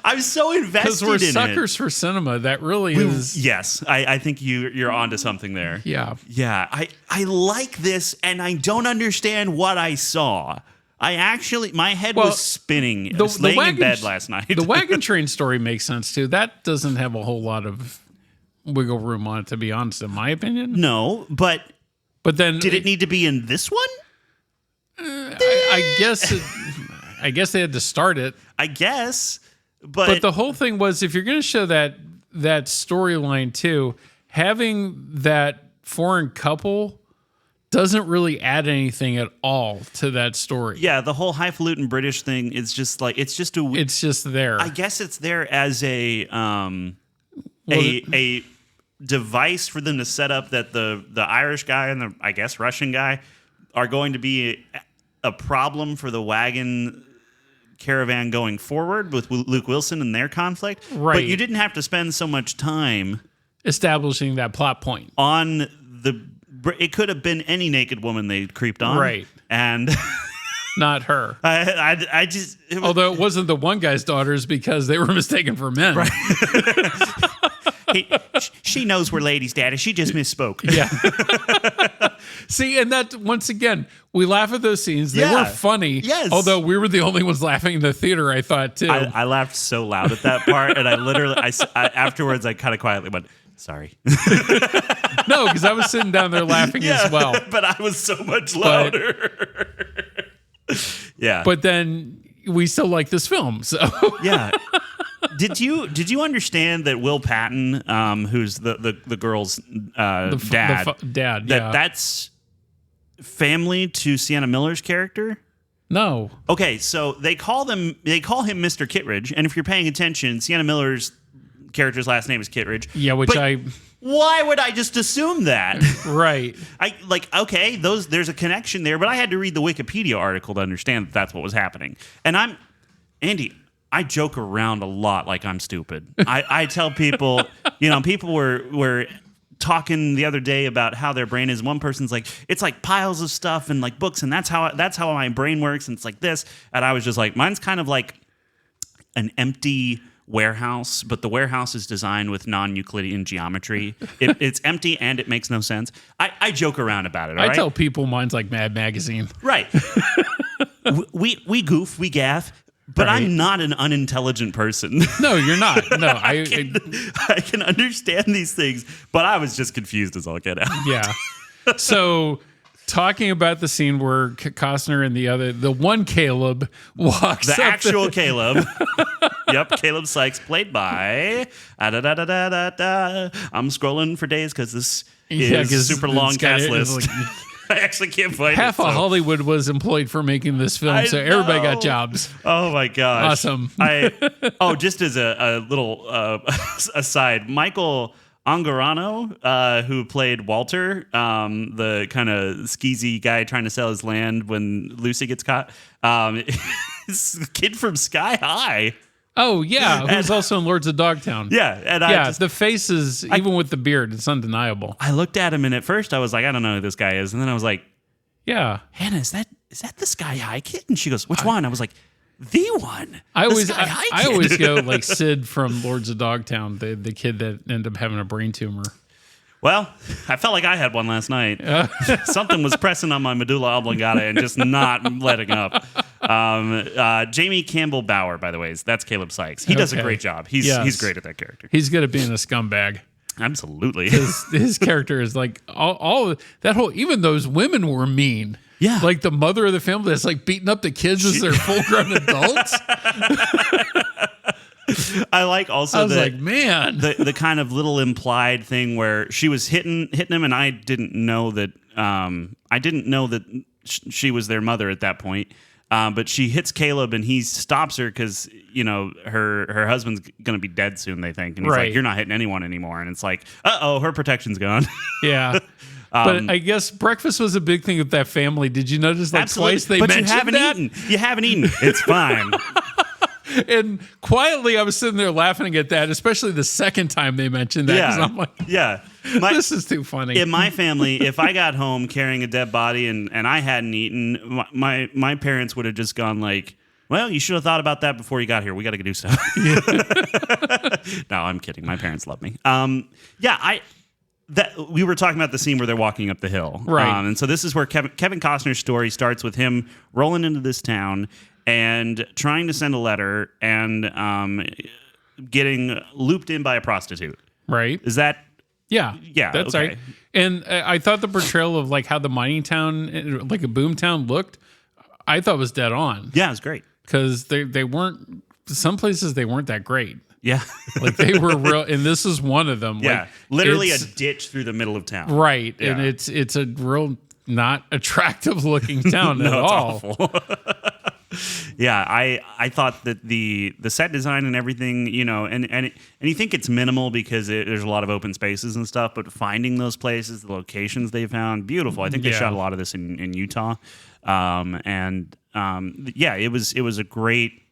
I'm so invested in it. Because we're suckers for cinema. That really is. Yes, I think you're onto something there. Yeah. Yeah, I like this, and I don't understand what I saw. My head was spinning. I was laying in bed last night. The wagon train story makes sense, too. That doesn't have a whole lot of wiggle room on it, to be honest, in my opinion. No, but then did it need to be in this one? I guess they had to start it. I guess, but the whole thing was, if you're going to show that storyline too, having that foreign couple doesn't really add anything at all to that story. Yeah, the whole highfalutin British thing is just like it's just there. I guess it's there as a device for them to set up that the Irish guy and the, I guess, Russian guy are going to be a problem for the wagon caravan going forward with Luke Wilson and their conflict. Right. But you didn't have to spend so much time establishing that plot point on it could have been any naked woman they creeped on. Right. And not her. I just... Although it wasn't the one guy's daughters because they were mistaken for men. Right. She knows we're ladies, Daddy. She just misspoke. Yeah. See, and that, once again, we laugh at those scenes. They were funny. Yes. Although we were the only ones laughing in the theater, I thought, too. I laughed so loud at that part, and I literally, afterwards, I kind of quietly went, sorry. No, because I was sitting down there laughing as well. But I was so much louder. Yeah. But then we still like this film, so. Yeah. Did you understand that Will Patton, who's the girl's dad, that's family to Sienna Miller's character? No. Okay, so they call him Mr. Kittredge, and if you're paying attention, Sienna Miller's character's last name is Kittredge. Yeah, why would I just assume that? Right. There's a connection there, but I had to read the Wikipedia article to understand that that's what was happening. And Andy, I joke around a lot like I'm stupid. I tell people, people were talking the other day about how their brain is. One person's like, it's like piles of stuff and like books, and that's how my brain works, and it's like this. And I was just like, mine's kind of like an empty warehouse, but the warehouse is designed with non-Euclidean geometry. It's empty and it makes no sense. I joke around about it. I tell people mine's like Mad Magazine. Right. we goof, we gaff. But right. I'm not an unintelligent person. No, you're not. No, I can understand these things, but I was just confused as all get out. Yeah. So, talking about the scene where Costner and the one Caleb walks the actual Caleb. Yep, Caleb Sykes, played by. I'm scrolling for days because this is a super long cast list. I actually can't find half of Hollywood was employed for making this film, so everybody got jobs. Oh my gosh. Awesome. Just as a little aside, Michael Angarano, who played Walter, the kind of skeezy guy trying to sell his land when Lucy gets caught, is a kid from Sky High. Oh, yeah, who's also in Lords of Dogtown. Yeah. And the faces, even with the beard, it's undeniable. I looked at him, and at first I was like, I don't know who this guy is. And then I was like, yeah. Hannah, is that the Sky High kid? And she goes, which one? I was like, the one. I always go like Sid from Lords of Dogtown, the kid that ended up having a brain tumor. Well, I felt like I had one last night. Something was pressing on my medulla oblongata and just not letting up. Jamie Campbell Bower, by the way, that's Caleb Sykes. He does a great job. He's great at that character. He's good at being a scumbag. Absolutely. His character is like all that whole. Even those women were mean. Yeah, like the mother of the family that's like beating up the kids as they're full-grown adults. I like also. I was like, man, the kind of little implied thing where she was hitting him, and I didn't know that. She was their mother at that point. But she hits Caleb, and he stops her because her husband's gonna be dead soon. They think, and he's like, "You're not hitting anyone anymore." And it's like, her protection's gone. Yeah. But I guess breakfast was a big thing with that family. Did you notice twice they mentioned that? You haven't eaten. It's fine. And quietly, I was sitting there laughing at that, especially the second time they mentioned that. Yeah, I'm like, this is too funny. In my family, if I got home carrying a dead body and I hadn't eaten, my parents would have just gone like, well, you should have thought about that before you got here. We got to do stuff. No, I'm kidding. My parents love me. We were talking about the scene where they're walking up the hill. Right. And so this is where Kevin Costner's story starts with him rolling into this town and trying to send a letter and getting looped in by a prostitute. Right. Is that Yeah, that's okay. right. And I thought the portrayal of like how the mining town, like a boom town, looked, I thought was dead on. Yeah, it was great. Because they weren't, some places they weren't that great. Yeah. Like they were real, and this is one of them. Yeah, like, literally a ditch through the middle of town. Right, Yeah. and it's a real not attractive looking town No, at it's all. awful. Yeah, I thought that the set design and everything, you know, and you think it's minimal because there's a lot of open spaces and stuff, but finding those places, the locations they found, beautiful. I think they shot a lot of this in Utah, yeah, it was a great.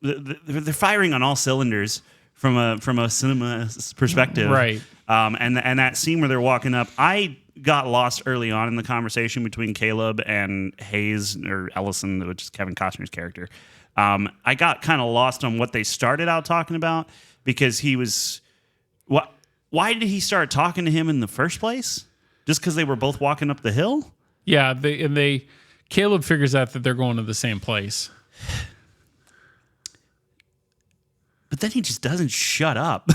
They're firing on all cylinders from a cinema perspective, Right? And that scene where they're walking up, I got lost early on in the conversation between Caleb and Hayes or Ellison, which is Kevin Costner's character. I got kind of lost on what they started out talking about because he was why did he start talking to him in the first place? Just because they were both walking up the hill? Yeah, Caleb figures out that they're going to the same place. But then he just doesn't shut up.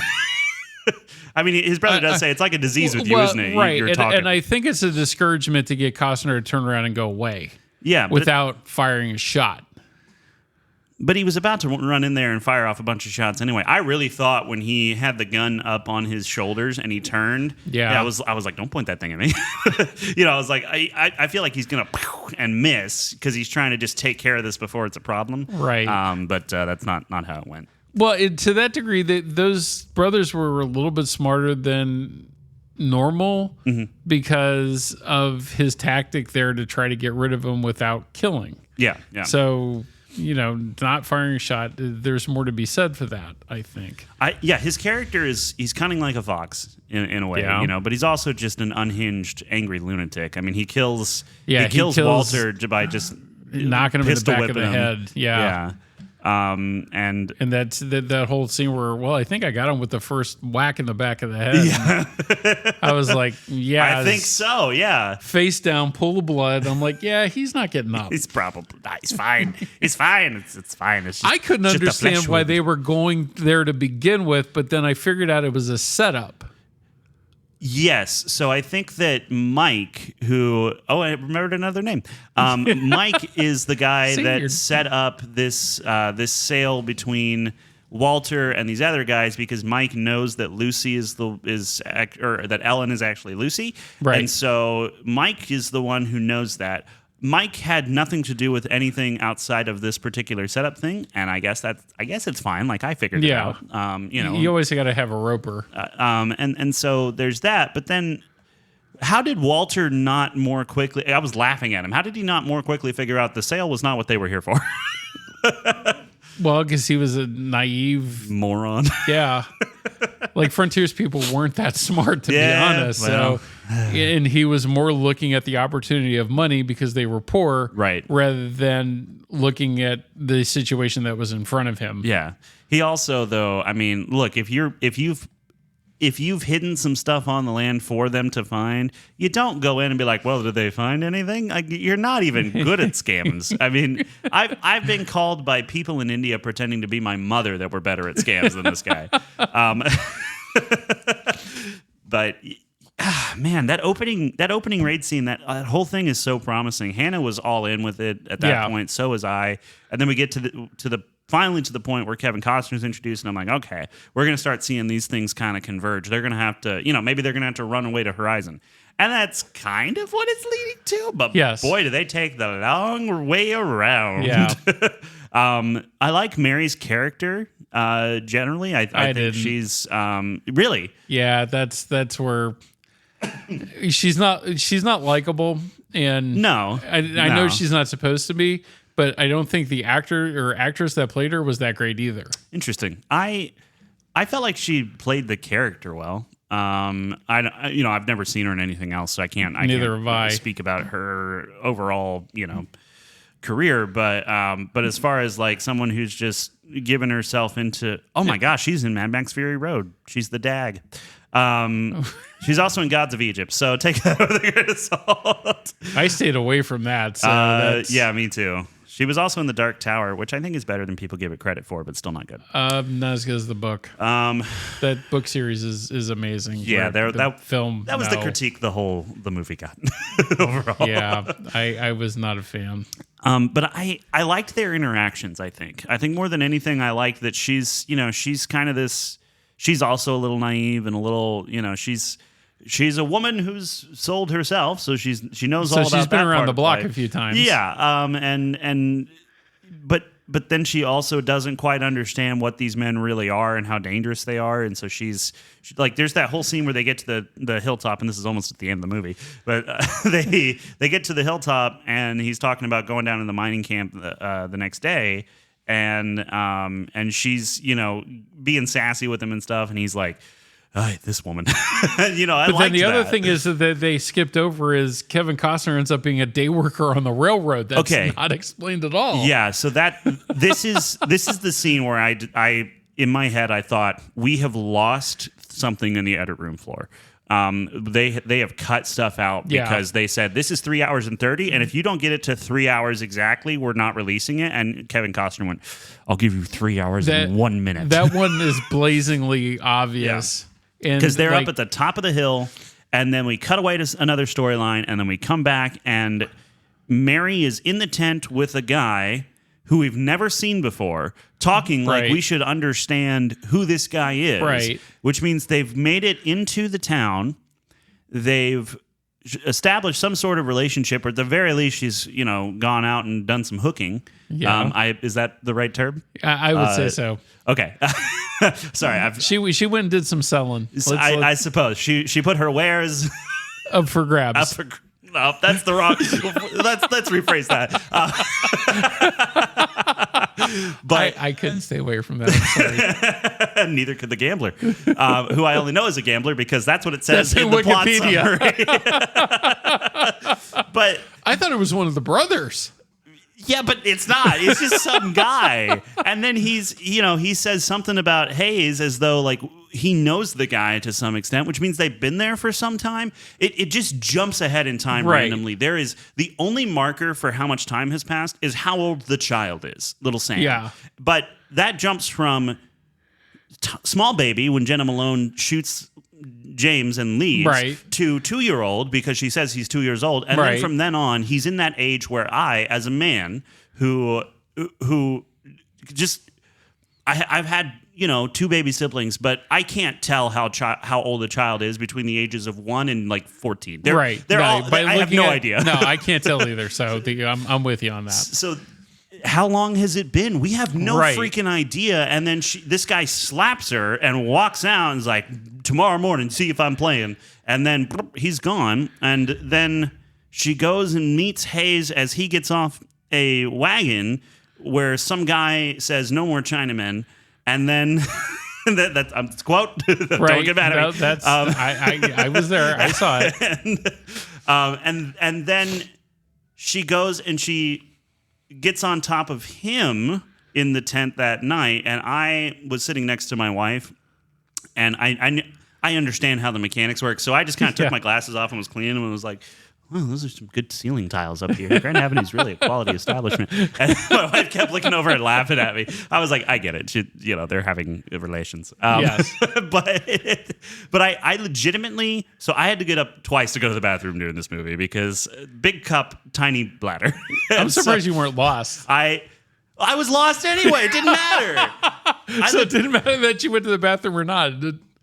I mean, his brother does say it's like a disease with you, isn't it? Right, You're talking. and I think it's a discouragement to get Costner to turn around and go away. Yeah, without firing a shot. But he was about to run in there and fire off a bunch of shots anyway. I really thought when he had the gun up on his shoulders and he turned, I was like, don't point that thing at me. You know, I was like, I feel like he's gonna and miss because he's trying to just take care of this before it's a problem. Right. But that's not how it went. Well, to that degree, those brothers were a little bit smarter than normal because of his tactic there to try to get rid of him without killing. Yeah. So, you know, not firing a shot, there's more to be said for that, I think. His character he's cunning like a fox in a way, you know, but he's also just an unhinged, angry lunatic. I mean, he kills Walter by just knocking him in the back of the head. Yeah. And that's that whole scene where, well, I think I got him with the first whack in the back of the head. Yeah. I was like, yeah, I think so. Yeah. Face down, pull the blood. I'm like, yeah, he's not getting up. He's probably he's fine. It's fine. It's fine. It's just, I couldn't understand why they were going there to begin with, but then I figured out it was a setup. Yes. So I think that Mike, I remembered another name. Mike is the guy that set up this sale between Walter and these other guys because Mike knows that Lucy that Ellen is actually Lucy. Right. And so Mike is the one who knows that. Mike had nothing to do with anything outside of this particular setup thing, and I guess it's fine. Like I figured it out. You know, you always got to have a roper. And so there's that. But then, how did Walter not more quickly? I was laughing at him. How did he not more quickly figure out the sale was not what they were here for? Well, because he was a naive moron. Yeah. Like Frontiers people weren't that smart, to be honest. Well. So, and he was more looking at the opportunity of money because they were poor, right, rather than looking at the situation that was in front of him. Yeah. He also, though, I mean, look, if you've hidden some stuff on the land for them to find, you don't go in and be like, well, did they find anything? Like, you're not even good at scams. I mean, I've been called by people in India pretending to be my mother that were better at scams than this guy. But man, that opening raid scene, that whole thing is so promising. Hannah was all in with it at that point. So was I. And then we get finally to the point where Kevin Costner's introduced, and I'm like, okay, we're going to start seeing these things kind of converge. They're going to have to, maybe they're going to have to run away to Horizon. And that's kind of what it's leading to. But boy, do they take the long way around. Yeah. I like Mary's character generally. I think she's really. Yeah, that's where she's not likable. And no, I know she's not supposed to be. But I don't think the actor or actress that played her was that great either. Interesting. I felt like she played the character well. I've never seen her in anything else, so I can't speak about her overall, career. But as far as like someone who's just given herself into, oh my gosh, she's in Mad Max Fury Road. She's the Dag. She's also in Gods of Egypt, so take that with a grain of salt. I stayed away from that. So yeah, me too. She was also in The Dark Tower, which I think is better than people give it credit for, but still not good. Not as good as the book. That book series is amazing. Yeah, that film. That was the critique the movie got overall. Yeah, I was not a fan. But I liked their interactions. I think more than anything, I liked that she's kind of this. She's also a little naive and a little, she's a woman who's sold herself, so she knows all about that. So she's been around the block a few times. Yeah. But then she also doesn't quite understand what these men really are and how dangerous they are, and so she's like, there's that whole scene where they get to the hilltop, and this is almost at the end of the movie, but they get to the hilltop, and he's talking about going down in the mining camp the next day. And she's, being sassy with him and stuff. And he's like, this woman, But then the other thing is that they skipped over is Kevin Costner ends up being a day worker on the railroad. That's not explained at all. Yeah. So this is the scene where I in my head, I thought we have lost something in the edit room floor. They have cut stuff out because they said this is 3 hours and 30, and if you don't get it to 3 hours exactly, we're not releasing it. And Kevin Costner went, "I'll give you 3 hours and 1 minute." That one is blazingly obvious, because they're up at the top of the hill, and then we cut away to another storyline, and then we come back, and Mary is in the tent with a guy who we've never seen before, talking like we should understand who this guy is. Right. Which means they've made it into the town. They've established some sort of relationship, or at the very least, she's gone out and done some hooking. Yeah. Is that the right term? I would say so. Okay. Sorry. She went and did some selling. I suppose she put her wares up for grabs. No, that's the wrong. Let's rephrase that. But I couldn't stay away from that. I'm sorry. Neither could the gambler, who I only know as a gambler because that's what it says in the Wikipedia. Plot summary. But I thought it was one of the brothers. Yeah, but it's not. It's just some guy. And then he says something about Hayes as though like he knows the guy to some extent, which means they've been there for some time. It just jumps ahead in time randomly. There is the only marker for how much time has passed is how old the child is, little Sam. Yeah. But that jumps from small baby when Jenna Malone shoots James and leaves to 2-year-old because she says he's 2 years old. And then from then on, he's in that age where I, as a man who just, I've had, 2 baby siblings, but I can't tell how old a child is between the ages of 1 and like 14. I have no idea. No, I can't tell either. So I'm with you on that. So how long has it been? We have no freaking idea. And then this guy slaps her and walks out and is like, tomorrow morning, see if I'm playing. And then he's gone. And then she goes and meets Hayes as he gets off a wagon where some guy says, "No more Chinamen." And then that's quote. Don't get mad at me. That's I was there. I saw it. And then she goes and she gets on top of him in the tent that night, and I was sitting next to my wife, and I understand how the mechanics work, so I just kind of took my glasses off and was cleaning them and was like, "Oh, those are some good ceiling tiles up here. Grand Avenue's really a quality establishment." And my wife kept looking over and laughing at me. I was like, "I get it. They're having relations." Yes. But I legitimately, so I had to get up twice to go to the bathroom during this movie because big cup, tiny bladder. I'm surprised you weren't lost. I was lost anyway. It didn't matter. It didn't matter that you went to the bathroom or not.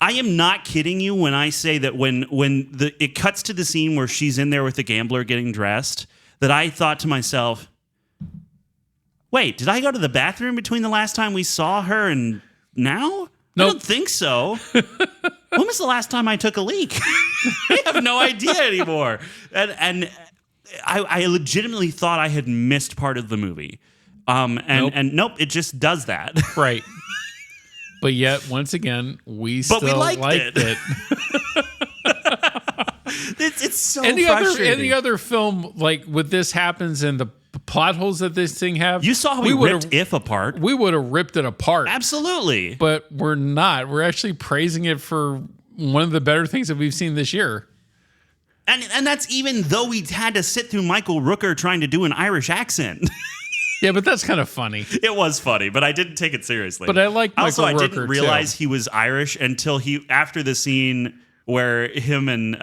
I am not kidding you when I say that when it cuts to the scene where she's in there with the gambler getting dressed, that I thought to myself, wait, did I go to the bathroom between the last time we saw her and now? Nope. I don't think so. When was the last time I took a leak? I have no idea anymore. And I legitimately thought I had missed part of the movie. And nope, it just does that. Right. But yet, once again, we liked it. It's so frustrating. Any other film like with this happens and the plot holes that this thing have. You saw how we ripped If apart. We would have ripped it apart. Absolutely. But we're not. We're actually praising it for one of the better things that we've seen this year. And that's even though we had to sit through Michael Rooker trying to do an Irish accent. Yeah, but that's kind of funny. It was funny, but I didn't take it seriously. But I like Michael also, I Rooker, didn't realize too. he was Irish until after the scene where him and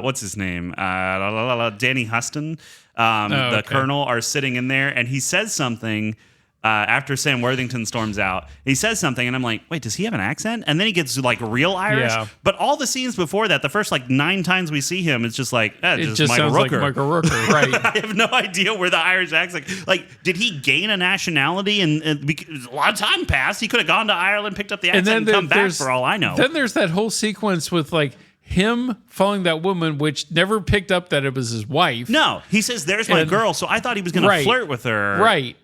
what's his name, Danny Huston, the colonel, are sitting in there, and he says something. After Sam Worthington storms out, he says something, and I'm like, wait, does he have an accent? And then he gets like real Irish. Yeah. But all the scenes before that, the first like 9 times we see him, it's just like, It just Michael sounds Rooker. like Michael Rooker, right? I have no idea where the Irish accent. Like, did he gain a nationality? And because a lot of time passed, he could have gone to Ireland, picked up the accent, and come back for all I know. Then there's that whole sequence with like him following that woman, which never picked up that it was his wife. No, he says, "There's my girl." So I thought he was going to flirt with her, right?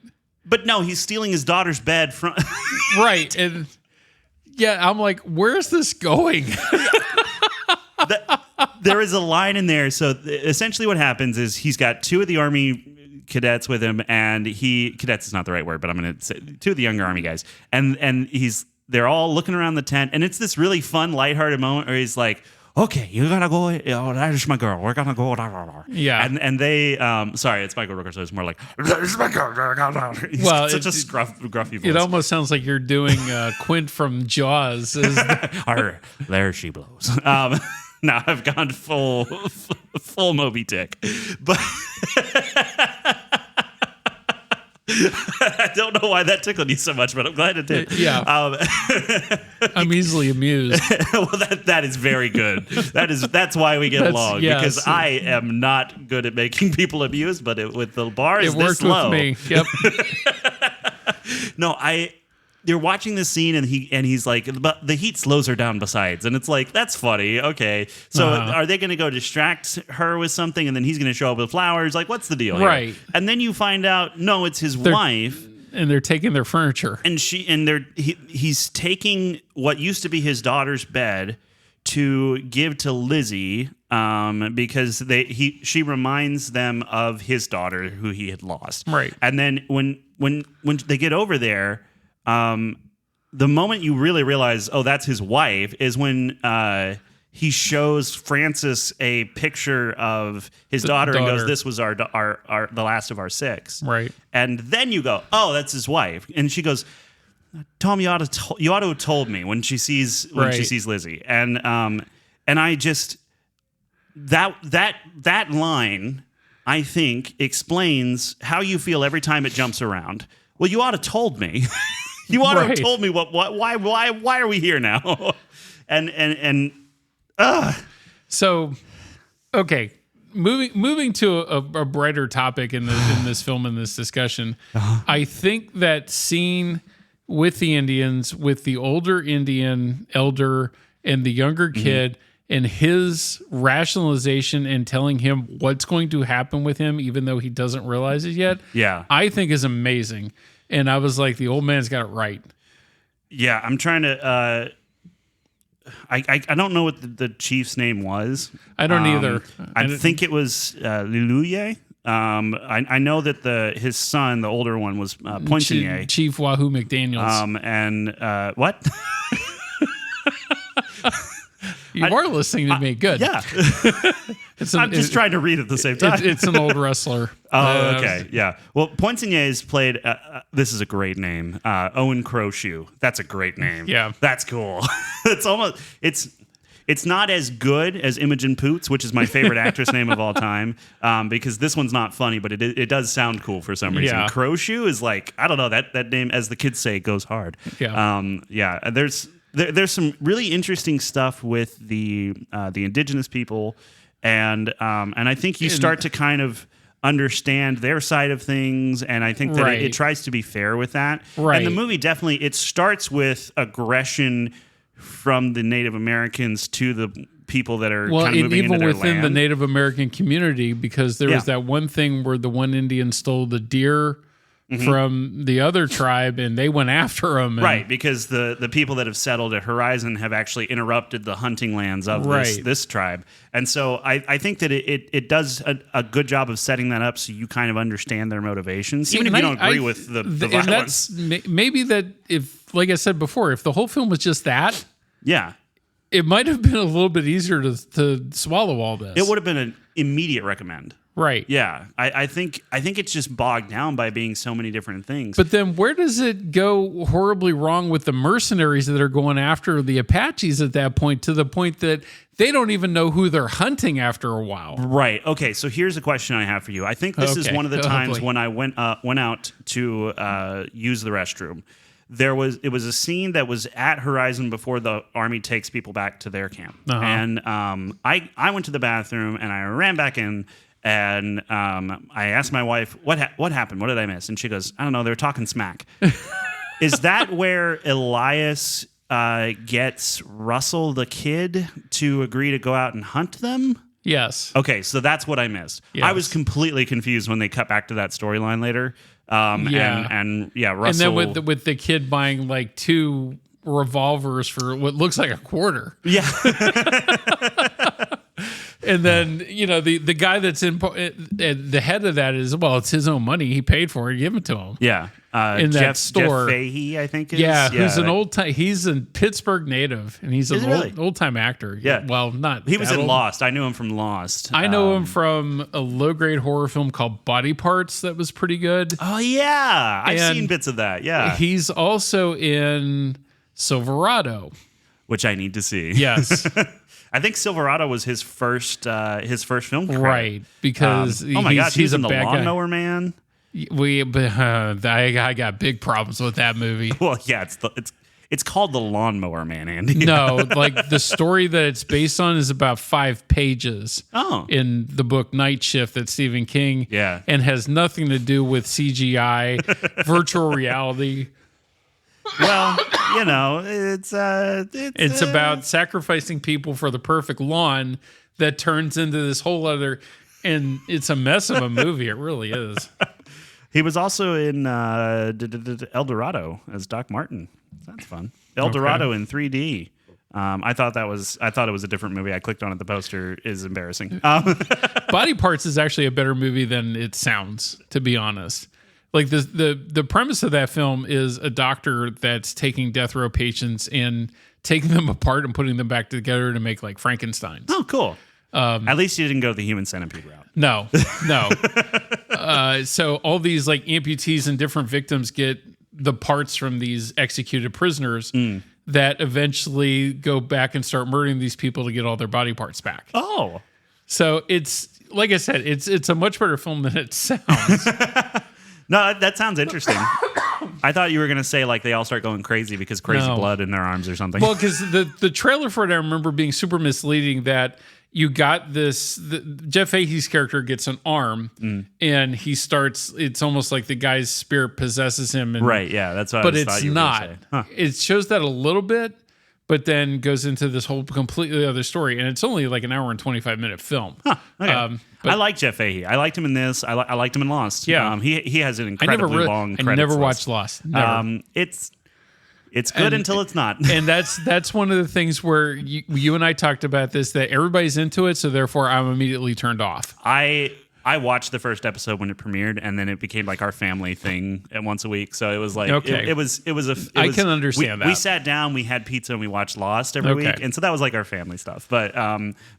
But no, he's stealing his daughter's bed from. Right, and yeah, I'm like, where's this going? There is a line in there. So essentially, what happens is he's got 2 of the Army cadets with him, and cadets is not the right word, but I'm going to say 2 of the younger Army guys, and they're all looking around the tent, and it's this really fun, lighthearted moment where he's like, okay, you gotta go. That's my girl. We're gonna go. Yeah, and they. Sorry, it's Michael Rooker, so it's more like. That's my girl. He's got such a gruffy voice. It almost sounds like you're doing Quint from Jaws. There she blows. Now I've gone full Moby Dick, but. I don't know why that tickled you so much, but I'm glad it did. Yeah, I'm easily amused. Well, that is very good. That's why we get along, because I am not good at making people amused, but with the bar is this low. It worked with me. Yep. No, they're watching this scene, and he's like, but the heat slows her down besides, and it's like, that's funny. Okay, so are they going to go distract her with something, and then he's going to show up with flowers? Like, what's the deal? Right. Here? And then you find out, no, it's his wife, and they're taking their furniture, and he's taking what used to be his daughter's bed to give to Lizzie, because she reminds them of his daughter who he had lost. Right. And then when they get over there. The moment you really realize, oh, that's his wife, is when he shows Frances a picture of his daughter and goes, "This was our the last of our 6." Right. And then you go, "Oh, that's his wife," and she goes, "Tom, you ought to have told me when she sees Lizzie." And I just that line, I think, explains how you feel every time it jumps around. Well, you ought to told me. You ought to have told me why are we here now? So, okay, moving to a brighter topic in this film, in this discussion, I think that scene with the Indians, with the older Indian elder and the younger kid, and his rationalization and telling him what's going to happen with him, even though he doesn't realize it yet, I think is amazing. And I was like, the old man's got it right. Yeah, I'm trying to. I don't know what the chief's name was. I don't either. I think it was Luluye. I know that his son, the older one, was Poinsigny. Chief Wahoo McDaniels. And what? You are listening to me. Good. Yeah. I'm just trying to read at the same time. It's an old wrestler. Oh, okay. Yeah. Well, Poinsigny is played. This is a great name. Owen Crowshoe. That's a great name. Yeah. That's cool. It's not as good as Imogen Poots, which is my favorite actress name of all time, because this one's not funny, but it does sound cool for some reason. Yeah. Crowshoe is like, I don't know, that name, as the kids say, goes hard. Yeah. There's some really interesting stuff with the indigenous people, and I think you start to kind of understand their side of things, and I think that it tries to be fair with that. Right. And the movie definitely, it starts with aggression from the Native Americans to the people that are kind of moving into their land. Even within the Native American community, because there was that one thing where the one Indian stole the deer from the other tribe, and they went after him. Right, because the people that have settled at Horizon have actually interrupted the hunting lands of this tribe. And so I think that it does a good job of setting that up so you kind of understand their motivations, even if you don't agree with the violence. And that's maybe that, if, like I said before, if the whole film was just that, yeah, it might have been a little bit easier to swallow all this. It would have been immediate recommend. Right. Yeah, I think it's just bogged down by being so many different things. But then where does it go horribly wrong with the mercenaries that are going after the Apaches at that point, to the point that they don't even know who they're hunting after a while? Right. Okay. So here's a question I have for you. I think this is one of the times when I went out to use the restroom. It was a scene that was at Horizon before the army takes people back to their camp, and I went to the bathroom and I ran back in. And I asked my wife, what happened? What did I miss? And she goes, I don't know. They were talking smack. Is that where Elias gets Russell the kid to agree to go out and hunt them? Yes. Okay, so that's what I missed. Yes. I was completely confused when they cut back to that storyline later. Russell. And then with the kid buying like 2 revolvers for what looks like a quarter. Yeah. And then, the guy that's in the head of that is, well, it's his own money. He paid for it. Give it to him. Yeah. In that store. Jeff Fahey, I think is. Yeah, who's an old time. He's a Pittsburgh native, and he's an old time actor. Yeah. Well, not. He was in Lost. I knew him from Lost. I know him from a low grade horror film called Body Parts that was pretty good. Oh, yeah. I've seen bits of that. Yeah. He's also in Silverado, which I need to see. Yes. I think Silverado was his first film credit. Right, because oh my gosh, he's in The bad Lawnmower Man. I got big problems with that movie. Well, yeah, it's called The Lawnmower Man, Andy. No, like the story that it's based on is about 5 pages. In the book Night Shift that Stephen King. Yeah. And has nothing to do with CGI, virtual reality. Well, it's about sacrificing people for the perfect lawn that turns into this whole other, and it's a mess of a movie. It really is. He was also in El Dorado as Doc Martin. That's fun. El Dorado in 3D. I thought it was a different movie. I clicked on it. The poster is embarrassing. Body Parts is actually a better movie than it sounds, to be honest. Like the premise of that film is a doctor that's taking death row patients and taking them apart and putting them back together to make like Frankensteins. Oh, cool. At least you didn't go the human centipede route. No. So all these like amputees and different victims get the parts from these executed prisoners that eventually go back and start murdering these people to get all their body parts back. Oh. So it's, like I said, it's a much better film than it sounds. No, that sounds interesting. I thought you were going to say like they all start going crazy because crazy blood in their arms or something. Well, because the trailer for it, I remember being super misleading, that you got Jeff Fahey's character gets an arm and he starts, it's almost like the guy's spirit possesses him. And, right, yeah, that's what but I it's thought you were not. going to say. Huh. It shows that a little bit, but then goes into this whole completely other story. And it's only like an hour and 25-minute film. Huh, okay. I like Jeff Fahey. I liked him in this. I liked him in Lost. Yeah. He has an incredibly long credits I never list. watched Lost. Never. It's good until it's not. And that's one of the things where you and I talked about this, that everybody's into it, so therefore I'm immediately turned off. I watched the first episode when it premiered, and then it became like our family thing at once a week. So it was like, okay. I can understand that. We sat down, we had pizza, and we watched Lost every week, and so that was like our family stuff. But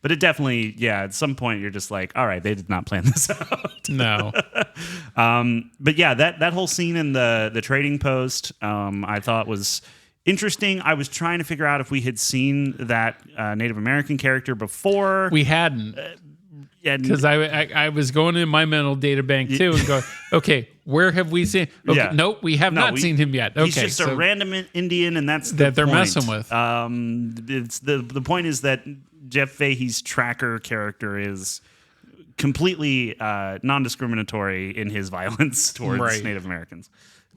it definitely, yeah, at some point you're just like, all right, they did not plan this out. No. But yeah, that whole scene in the trading post, I thought was interesting. I was trying to figure out if we had seen that Native American character before. We hadn't. Because I was going in my mental data bank too and go, okay, where have we seen? Okay, yeah. Nope, we have not seen him yet. Okay, he's just a random Indian, and that's that they're point. messing with. It's the point is that Jeff Fahey's tracker character is completely non-discriminatory in his violence towards Native Americans,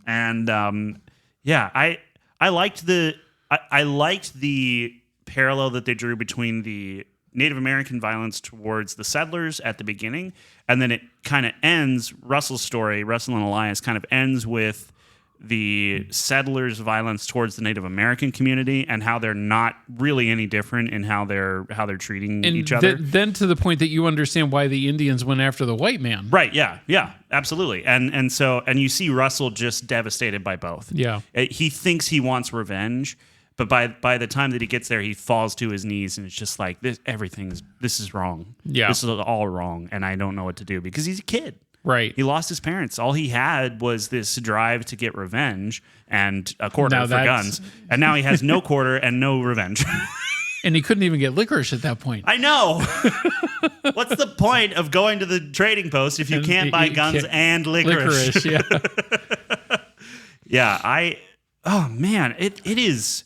and I liked the parallel that they drew between the Native American violence towards the settlers at the beginning, and then it kind of ends, Russell's story, Russell and Elias kind of ends with the settlers' violence towards the Native American community and how they're not really any different in how they're treating each other. Then to the point that you understand why the Indians went after the white man. Right, yeah, absolutely. And you see Russell just devastated by both. Yeah. He thinks he wants revenge, But by the time that he gets there, he falls to his knees, and it's just like this is wrong. Yeah. This is all wrong, and I don't know what to do because he's a kid. Right. He lost his parents. All he had was this drive to get revenge and a quarter for guns. And now he has no quarter and no revenge. And he couldn't even get licorice at that point. I know. What's the point of going to the trading post if you can't buy guns and licorice? Yeah. Yeah, oh man, it is.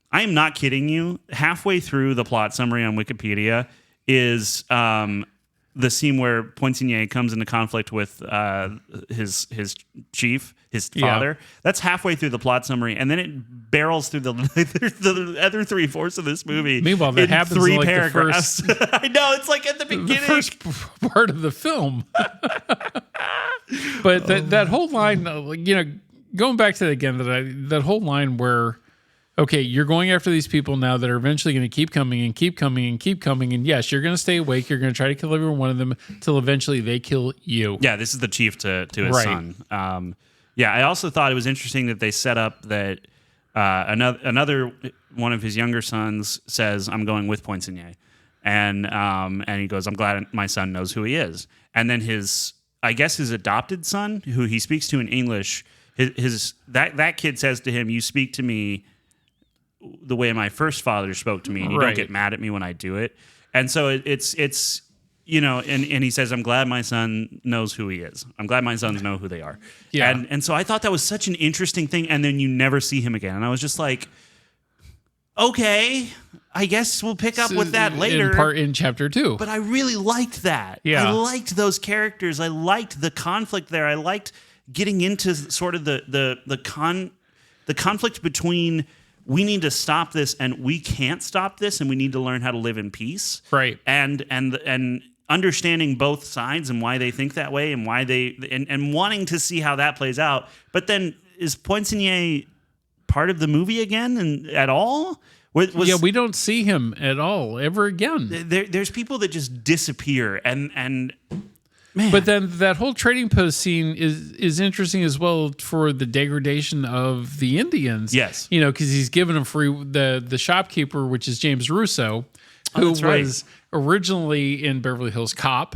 I am not kidding you. Halfway through the plot summary on Wikipedia is the scene where Poinsigny comes into conflict with his chief, his father. Yeah. That's halfway through the plot summary, and then it barrels through the other 3/4 of this movie. Meanwhile, that happens 3 in like paragraphs. The first, I know, it's like at the beginning. The first part of the film. But that whole line, going back to it again, that whole line where, okay, you're going after these people now that are eventually going to keep coming and keep coming and keep coming. And yes, you're going to stay awake. You're going to try to kill every one of them till eventually they kill you. Yeah, this is the chief to his son. Yeah, I also thought it was interesting that they set up that another one of his younger sons says, "I'm going with Poinsigny," and he goes, "I'm glad my son knows who he is." And then his adopted son, who he speaks to in English, that kid says to him, "You speak to me the way my first father spoke to me, and you don't get mad at me when I do it." And so it's and he says, "I'm glad my son knows who he is. I'm glad my sons know who they are." Yeah. And so I thought that was such an interesting thing, and then you never see him again. And I was just like, okay, I guess we'll pick up with that later. In chapter 2. But I really liked that. Yeah. I liked those characters. I liked the conflict there. I liked getting into sort of the conflict between we need to stop this and we can't stop this and we need to learn how to live in peace. Right. And understanding both sides and why they think that way and why and wanting to see how that plays out. But then is Poinsigny part of the movie again and at all? We don't see him at all ever again. There's people that just disappear and man. But then that whole trading post scene is interesting as well for the degradation of the Indians. Yes. Because he's given them free the shopkeeper, which is James Russo, who was originally in Beverly Hills Cop.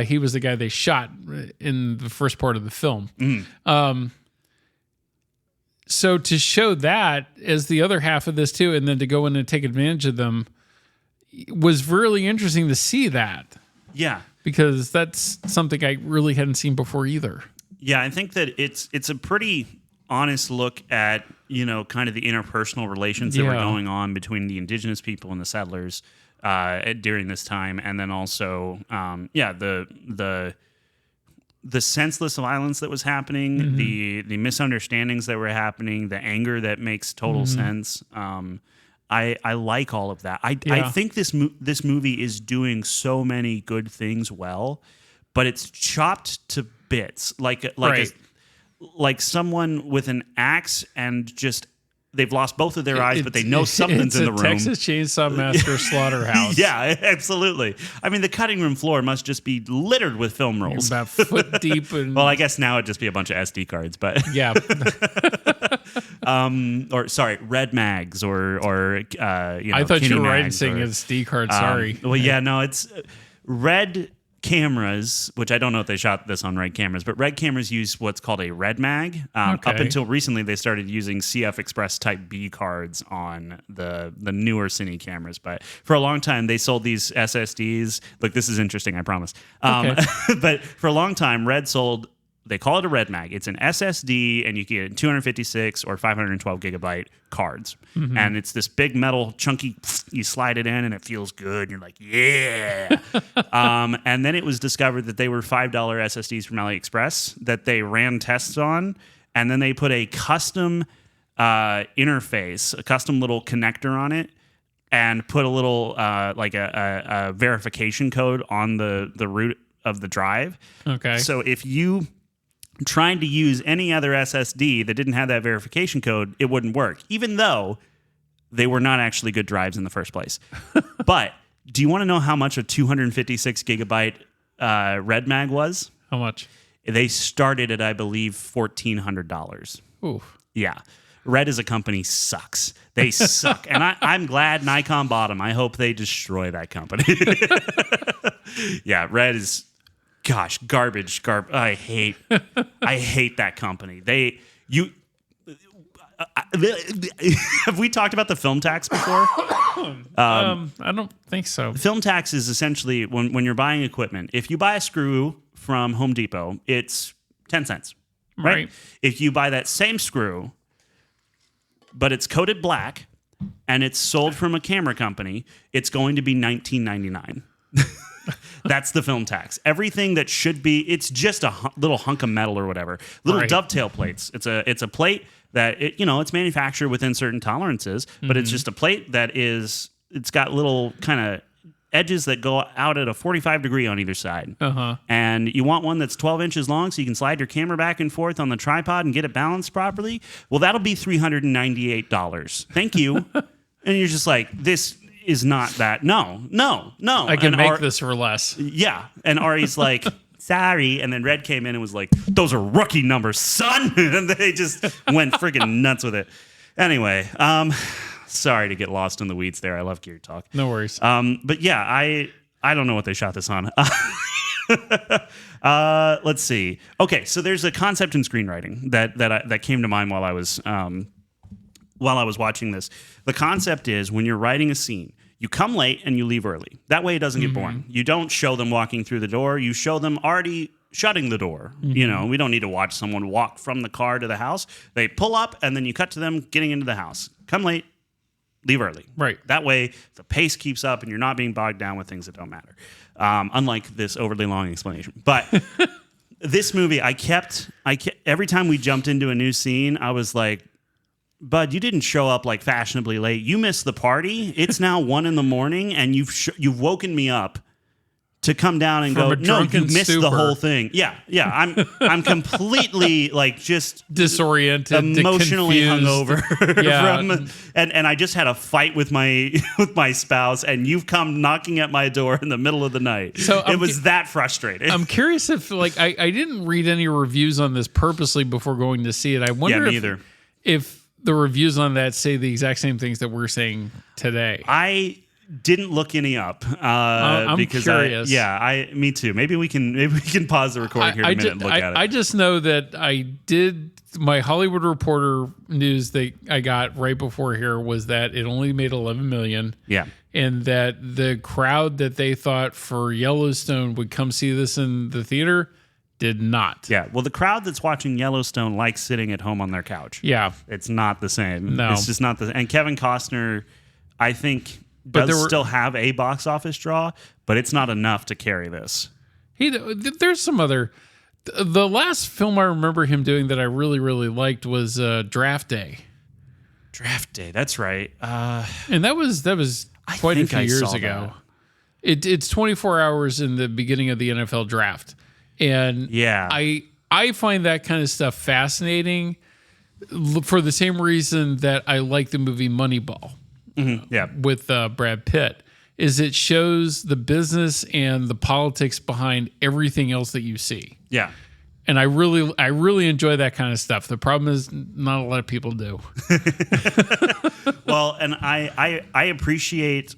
He was the guy they shot in the first part of the film. So to show that as the other half of this too, and then to go in and take advantage of them was really interesting to see that. Yeah. Because that's something I really hadn't seen before either. Yeah, I think that it's a pretty honest look at, kind of the interpersonal relations that were going on between the indigenous people and the settlers during this time. And then also, the senseless violence that was happening, the misunderstandings that were happening, the anger that makes total sense. I like all of that. I think this movie is doing so many good things well, but it's chopped to bits, like someone with an axe and just they've lost both of their eyes, but they know something's in the room. Texas Chainsaw Massacre slaughterhouse. Yeah, absolutely. I mean, the cutting room floor must just be littered with film rolls, about foot deep. And well, I guess now it'd just be a bunch of SD cards, but yeah. Red mags or I thought you were right in saying SD card. Sorry. Well, yeah, no, it's red cameras, which I don't know if they shot this on red cameras, but red cameras use what's called a red mag. Up until recently, they started using CF Express Type B cards on the newer Cine cameras. But for a long time, they sold these SSDs. Look, this is interesting, I promise. But for a long time, Red sold. They call it a red mag. It's an SSD, and you can get 256 or 512 gigabyte cards. And it's this big metal chunky, you slide it in, and it feels good. And you're like, yeah. And then it was discovered that they were $5 SSDs from AliExpress that they ran tests on. And then they put a custom interface, a custom little connector on it, and put a little, a verification code on the root of the drive. Okay. So if you trying to use any other SSD that didn't have that verification code, it wouldn't work, even though they were not actually good drives in the first place. But do you want to know how much a 256 gigabyte Red Mag was? How much? They started at, I believe, $1,400. Oof. Yeah. Red as a company sucks. They suck. And I'm glad Nikon bought them. I hope they destroy that company. Yeah, Red is, gosh, garbage. I hate that company. Have we talked about the film tax before? I don't think so. Film tax is essentially when you're buying equipment. If you buy a screw from Home Depot, it's 10 cents. Right? If you buy that same screw, but it's coated black and it's sold from a camera company, it's going to be $19.99. That's the film tax. Everything that should be, it's just a little hunk of metal or whatever. Little dovetail plates. It's a plate that it's manufactured within certain tolerances, but it's just a plate that it's got little kind of edges that go out at a 45 degree on either side. And you want one that's 12 inches long so you can slide your camera back and forth on the tripod and get it balanced properly. Well, that'll be $398. Thank you. And you're just like, this is not that. No. I can make this for less. Yeah. And Ari's like, sorry. And then Red came in and was like, those are rookie numbers, son. And they just went freaking nuts with it. Anyway, sorry to get lost in the weeds there. I love Gear Talk. No worries. But yeah, I don't know what they shot this on. Let's see. Okay, so there's a concept in screenwriting that came to mind while I was watching this. The concept is when you're writing a scene, you come late and you leave early. That way it doesn't get boring. You don't show them walking through the door. You show them already shutting the door. We don't need to watch someone walk from the car to the house. They pull up and then you cut to them getting into the house. Come late, leave early. Right. That way the pace keeps up and you're not being bogged down with things that don't matter. Unlike this overly long explanation. But this movie, I kept every time we jumped into a new scene, I was like, Bud, you didn't show up like fashionably late. You missed the party. It's now 1 a.m. and you've woken me up to come down and go, no, you missed the whole thing. Yeah. I'm completely like just disoriented, emotionally confused. hungover. Yeah. And I just had a fight with my spouse, and you've come knocking at my door in the middle of the night. So it was that frustrating. I'm curious if I didn't read any reviews on this purposely before going to see it. I wonder if the reviews on that say the exact same things that we're saying today. I didn't look any up I'm because curious. Me too. Maybe we can pause the recording here in a minute and look at it. I just know that I did my Hollywood Reporter news that I got right before here was that it only made 11 million. Yeah. And that the crowd that they thought for Yellowstone would come see this in the theater did not. Yeah. Well, the crowd that's watching Yellowstone likes sitting at home on their couch. Yeah. It's not the same. No. It's just not the same. And Kevin Costner, I think, does still have a box office draw, but it's not enough to carry this. There's some other... The last film I remember him doing that I really, really liked was Draft Day. Draft Day, that's right. And that was quite a few years ago. It's 24 hours in the beginning of the NFL draft. And yeah, I find that kind of stuff fascinating for the same reason that I like the movie Moneyball. Mm-hmm. Yeah, with Brad Pitt, is it shows the business and the politics behind everything else that you see. Yeah, and I really enjoy that kind of stuff. The problem is not a lot of people do. Well, and I appreciate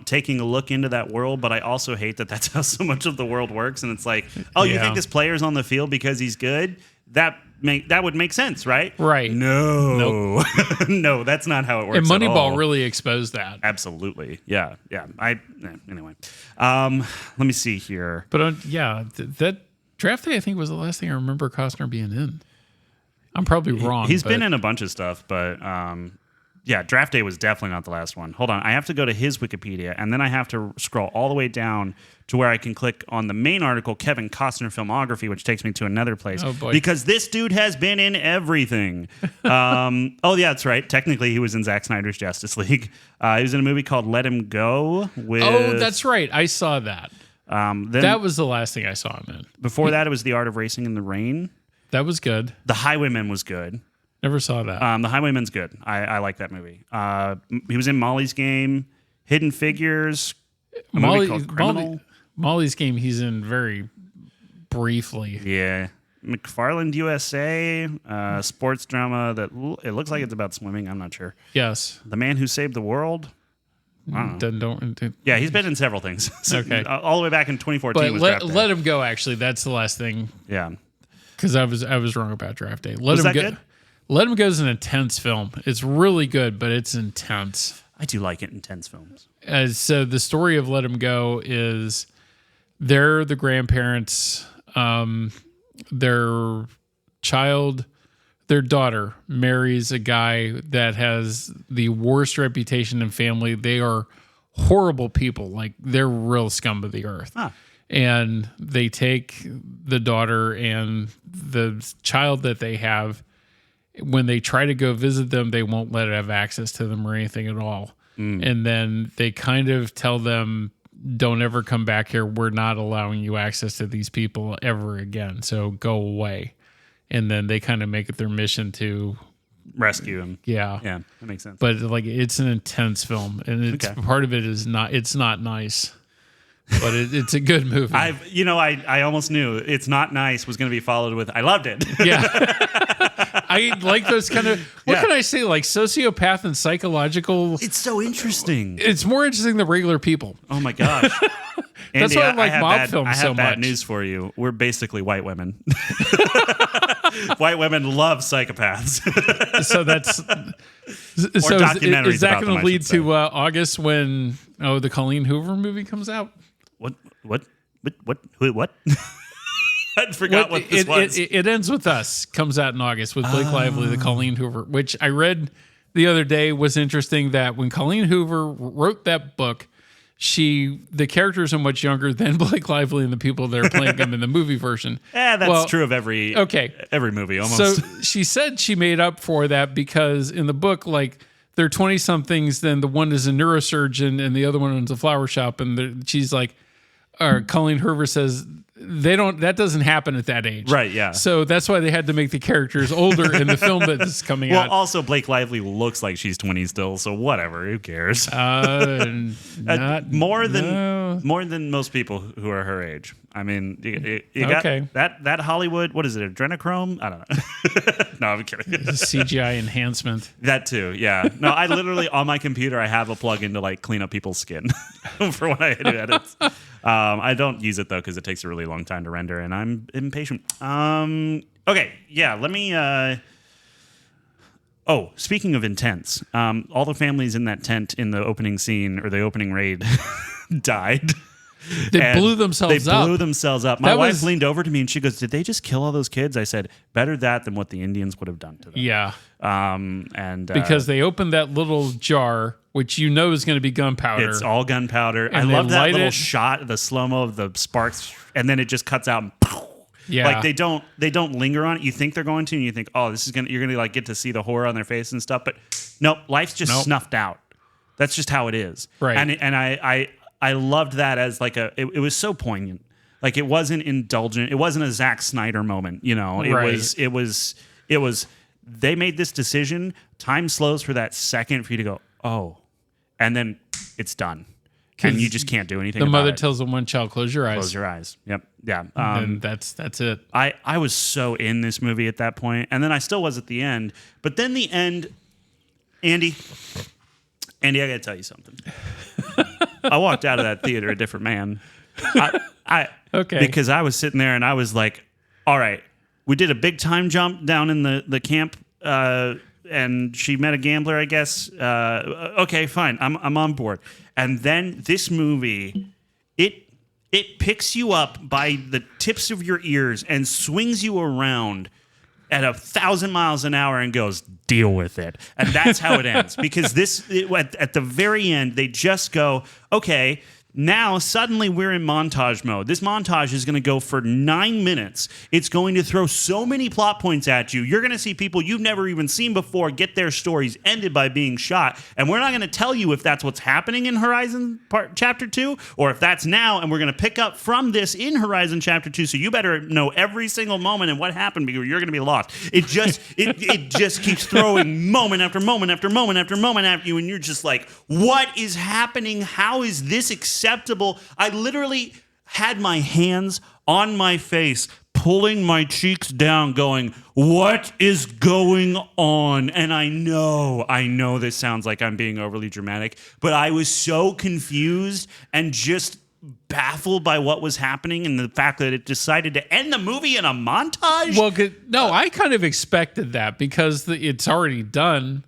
taking a look into that world, but I also hate that that's how so much of the world works. And it's like, you think this player's on the field because he's good? That would make sense, right? Right. No. Nope. No, that's not how it works. And Moneyball really exposed that. Absolutely. Yeah. Anyway, let me see here. But that Draft Day, I think, was the last thing I remember Costner being in. I'm probably wrong. He's been in a bunch of stuff, but yeah, Draft Day was definitely not the last one. Hold on. I have to go to his Wikipedia, and then I have to scroll all the way down to where I can click on the main article, Kevin Costner Filmography, which takes me to another place. Oh, boy. Because this dude has been in everything. Yeah, that's right. Technically, he was in Zack Snyder's Justice League. He was in a movie called Let Him Go. Oh, that's right. I saw that. Then, that was the last thing I saw him in. Before that, it was The Art of Racing in the Rain. That was good. The Highwaymen was good. Never saw that. The Highwayman's good. I like that movie. He was in Molly's Game, Hidden Figures, a movie called Criminal. Molly's Game he's in very briefly. Yeah. McFarland USA, sports drama that it looks like it's about swimming. I'm not sure. Yes. The Man Who Saved the World. I don't know. Yeah, he's been in several things. So, Okay. All the way back in 2014 But was let him go. Actually, that's the last thing. Yeah. Because I was wrong about Draft Day. Was that good? Let Him Go is an intense film. It's really good, but it's intense. I do like intense films. So the story of Let Him Go is they're the grandparents. Their daughter marries a guy that has the worst reputation in family. They are horrible people. Like, they're real scum of the earth. Huh. And they take the daughter and the child that they have. When they try to go visit them, they won't let it have access to them or anything at all. And then they kind of tell them, don't ever come back here. We're not allowing you access to these people ever again. So go away. And then they kind of make it their mission to rescue him. Yeah. Yeah, that makes sense. But like, it's an intense film, and it's part of it is it's not nice. But it's a good movie. I almost knew It's Not Nice was going to be followed with I loved it. Yeah. I like those kind of, what can I say? Like sociopath and psychological. It's so interesting. It's more interesting than regular people. Oh my gosh. That's Andy, why I like mob films I so have much. bad news for you. We're basically white women. White women love psychopaths. So that's documentaries is that about going them, to I lead should say. to August when the Colleen Hoover movie comes out? What? I forgot what this was. It Ends With Us comes out in August with Blake Lively, the Colleen Hoover, which I read the other day was interesting that when Colleen Hoover wrote that book, the characters are much younger than Blake Lively and the people that are playing them in the movie version. That's true of every movie almost. So she said she made up for that because in the book, like, they're 20-somethings, then the one is a neurosurgeon and the other one owns a flower shop, and she's like, or Colleen Hoover says, that doesn't happen at that age. Right, yeah. So that's why they had to make the characters older in the film that's coming out. Well, also Blake Lively looks like she's 20 still, so whatever, who cares? More than most people who are her age. I mean, you got that Hollywood, what is it, adrenochrome? I don't know. No, I'm kidding. CGI enhancement. That too, yeah. No, I literally, on my computer, I have a plug-in to like clean up people's skin for when I do edits. I don't use it though because it takes a really long time to render, and I'm impatient. Okay, yeah. Let me. Speaking of intense, all the families in that tent in the opening scene or the opening raid died. They blew themselves up. They blew themselves up. My wife leaned over to me and she goes, "Did they just kill all those kids?" I said, "Better that than what the Indians would have done to them." Yeah. And because they opened that little jar, which you know is going to be gunpowder. It's all gunpowder. And I love that little it. shot, the slow-mo of the sparks, and then it just cuts out and yeah. Like they don't linger on it. You think they're going to, and you think, oh, you're gonna like get to see the horror on their face and stuff. But nope, life's just snuffed out. That's just how it is. Right. And I loved that as like it was so poignant. Like it wasn't indulgent. It wasn't a Zack Snyder moment. You know, it was. They made this decision. Time slows for that second for you to go, oh, and then it's done. And you just can't do anything about it. The mother tells the one child, close your eyes. Close your eyes. Yep. Yeah. And that's it. I was so in this movie at that point, and then I still was at the end. But then the end, Andy, I got to tell you something. I walked out of that theater a different man. Okay. Because I was sitting there and I was like, all right, we did a big time jump down in the camp, and she met a gambler, I guess. Okay, fine. I'm on board. And then this movie, it picks you up by the tips of your ears and swings you around at 1,000 miles an hour and goes, deal with it. And that's how it ends. Because at the very end, they just go, okay, now suddenly we're in montage mode. This montage is going to go for 9 minutes. It's going to throw so many plot points at you. You're going to see people you've never even seen before get their stories ended by being shot. And we're not going to tell you if that's what's happening in Horizon Chapter 2 or if that's now. And we're going to pick up from this in Horizon Chapter 2. So you better know every single moment and what happened because you're going to be lost. It just it just keeps throwing moment after moment after moment after moment at you. And you're just like, what is happening? How is this acceptable? I literally had my hands on my face, pulling my cheeks down going, what is going on? And I know this sounds like I'm being overly dramatic, but I was so confused and just baffled by what was happening and the fact that it decided to end the movie in a montage. Well, no, I kind of expected that because it's already done.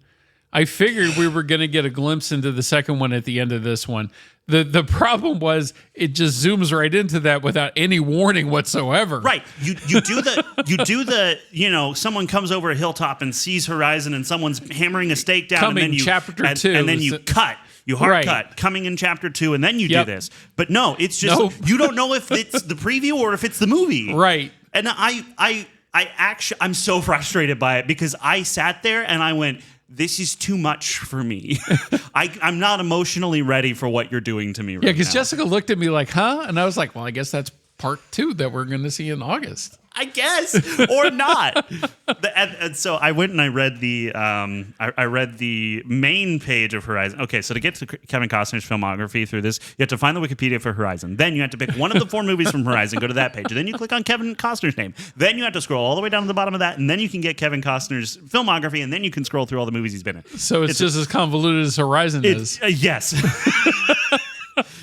I figured we were going to get a glimpse into the second one at the end of this one. The problem was it just zooms right into that without any warning whatsoever. Right. You do the someone comes over a hilltop and sees Horizon and someone's hammering a stake down Coming and then chapter 2. And then you cut. You hard Right. cut coming in chapter 2 and then you do this. But no, it's just Nope. you don't know if it's the preview or if it's the movie. Right. And I'm so frustrated by it because I sat there and I went, this is too much for me. I'm not emotionally ready for what you're doing to me right now. Yeah, because Jessica looked at me like, huh? And I was like, well, I guess that's part 2 that we're going to see in August. I guess, or not. And so I went and I read the main page of Horizon. Okay, so to get to Kevin Costner's filmography through this, you have to find the Wikipedia for Horizon. Then you have to pick one of the 4 movies from Horizon, go to that page. And then you click on Kevin Costner's name. Then you have to scroll all the way down to the bottom of that, and then you can get Kevin Costner's filmography, and then you can scroll through all the movies he's been in. So it's just as convoluted as Horizon is. Yes.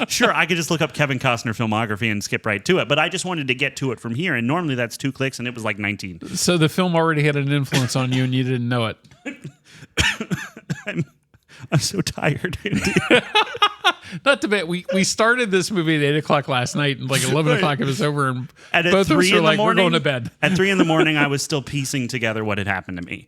Sure, I could just look up Kevin Costner filmography and skip right to it, but I just wanted to get to it from here, and normally that's 2 clicks, and it was like 19. So the film already had an influence on you, and you didn't know it. I'm so tired, Andy. Not to bet. We started this movie at 8 o'clock last night, and like 11 o'clock it was over, and both of us were like, we're going to bed. At 3 a.m, I was still piecing together what had happened to me.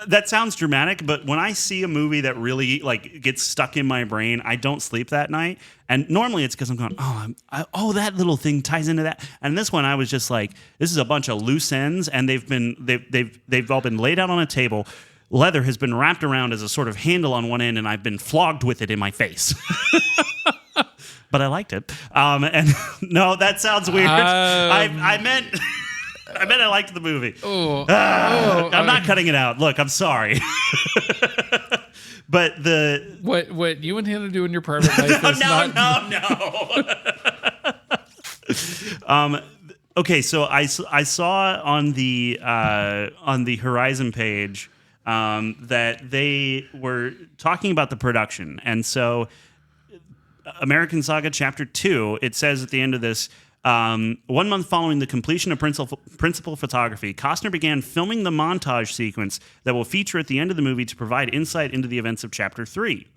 That sounds dramatic, but when I see a movie that really gets stuck in my brain, I don't sleep that night. And normally it's because I'm going, that little thing ties into that. And this one, I was just like, this is a bunch of loose ends, and they've all been laid out on a table. Leather has been wrapped around as a sort of handle on one end, and I've been flogged with it in my face. But I liked it. And no, that sounds weird. I meant I liked the movie. I'm not cutting it out. Look, I'm sorry. But what you and Hannah do in your private life is no. Okay, so I saw on the Horizon page that they were talking about the production, and so American Saga Chapter 2. It says at the end of this. 1 month following the completion of principal photography, Costner began filming the montage sequence that will feature at the end of the movie to provide insight into the events of Chapter 3.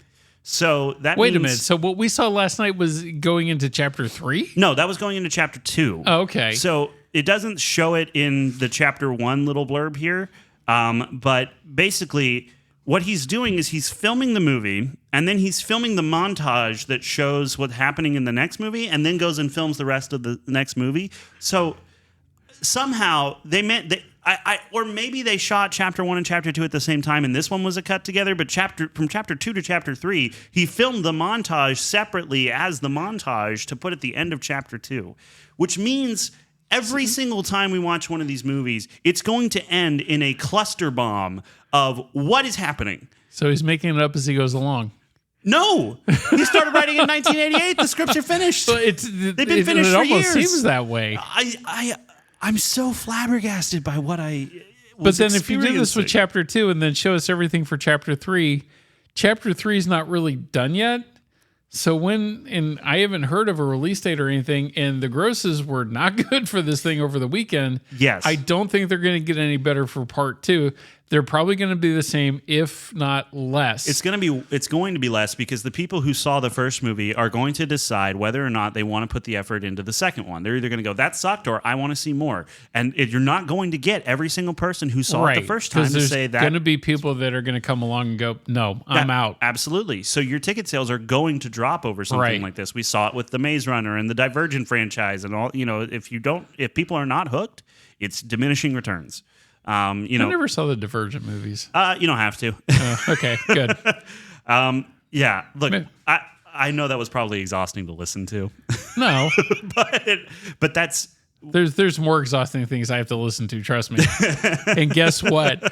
So that Wait a minute. So what we saw last night was going into Chapter 3? No, that was going into Chapter 2. Oh, okay. So it doesn't show it in the Chapter 1 little blurb here, but basically what he's doing is he's filming the movie, and then he's filming the montage that shows what's happening in the next movie, and then goes and films the rest of the next movie. So somehow or maybe they shot Chapter 1 and Chapter 2 at the same time, and this one was a cut together. But from Chapter 2 to Chapter 3, he filmed the montage separately as the montage to put at the end of Chapter 2, which means every single time we watch one of these movies, it's going to end in a cluster bomb of what is happening. So he's making it up as he goes along. No, he started writing in 1988. The scripts are finished. But they've been finished for years. It almost seems that way. I'm so flabbergasted by what I was But then if you do this with experiencing. Chapter 2 and then show us everything for Chapter 3, Chapter 3 is not really done yet. So and I haven't heard of a release date or anything, and the grosses were not good for this thing over the weekend. Yes. I don't think they're going to get any better for part 2. They're probably going to be the same, if not less. It's going to be less because the people who saw the first movie are going to decide whether or not they want to put the effort into the second one. They're either going to go, that sucked, or I want to see more. And you're not going to get every single person who saw it the first time to say that. There's going to be people that are going to come along and go, no, I'm out. Absolutely. So your ticket sales are going to drop over something like this. We saw it with the Maze Runner and the Divergent franchise and all. If people are not hooked, it's diminishing returns. I never saw the Divergent movies. You don't have to. Okay, good. Yeah, look, I know that was probably exhausting to listen to. No, but that's there's more exhausting things I have to listen to. Trust me. And guess what?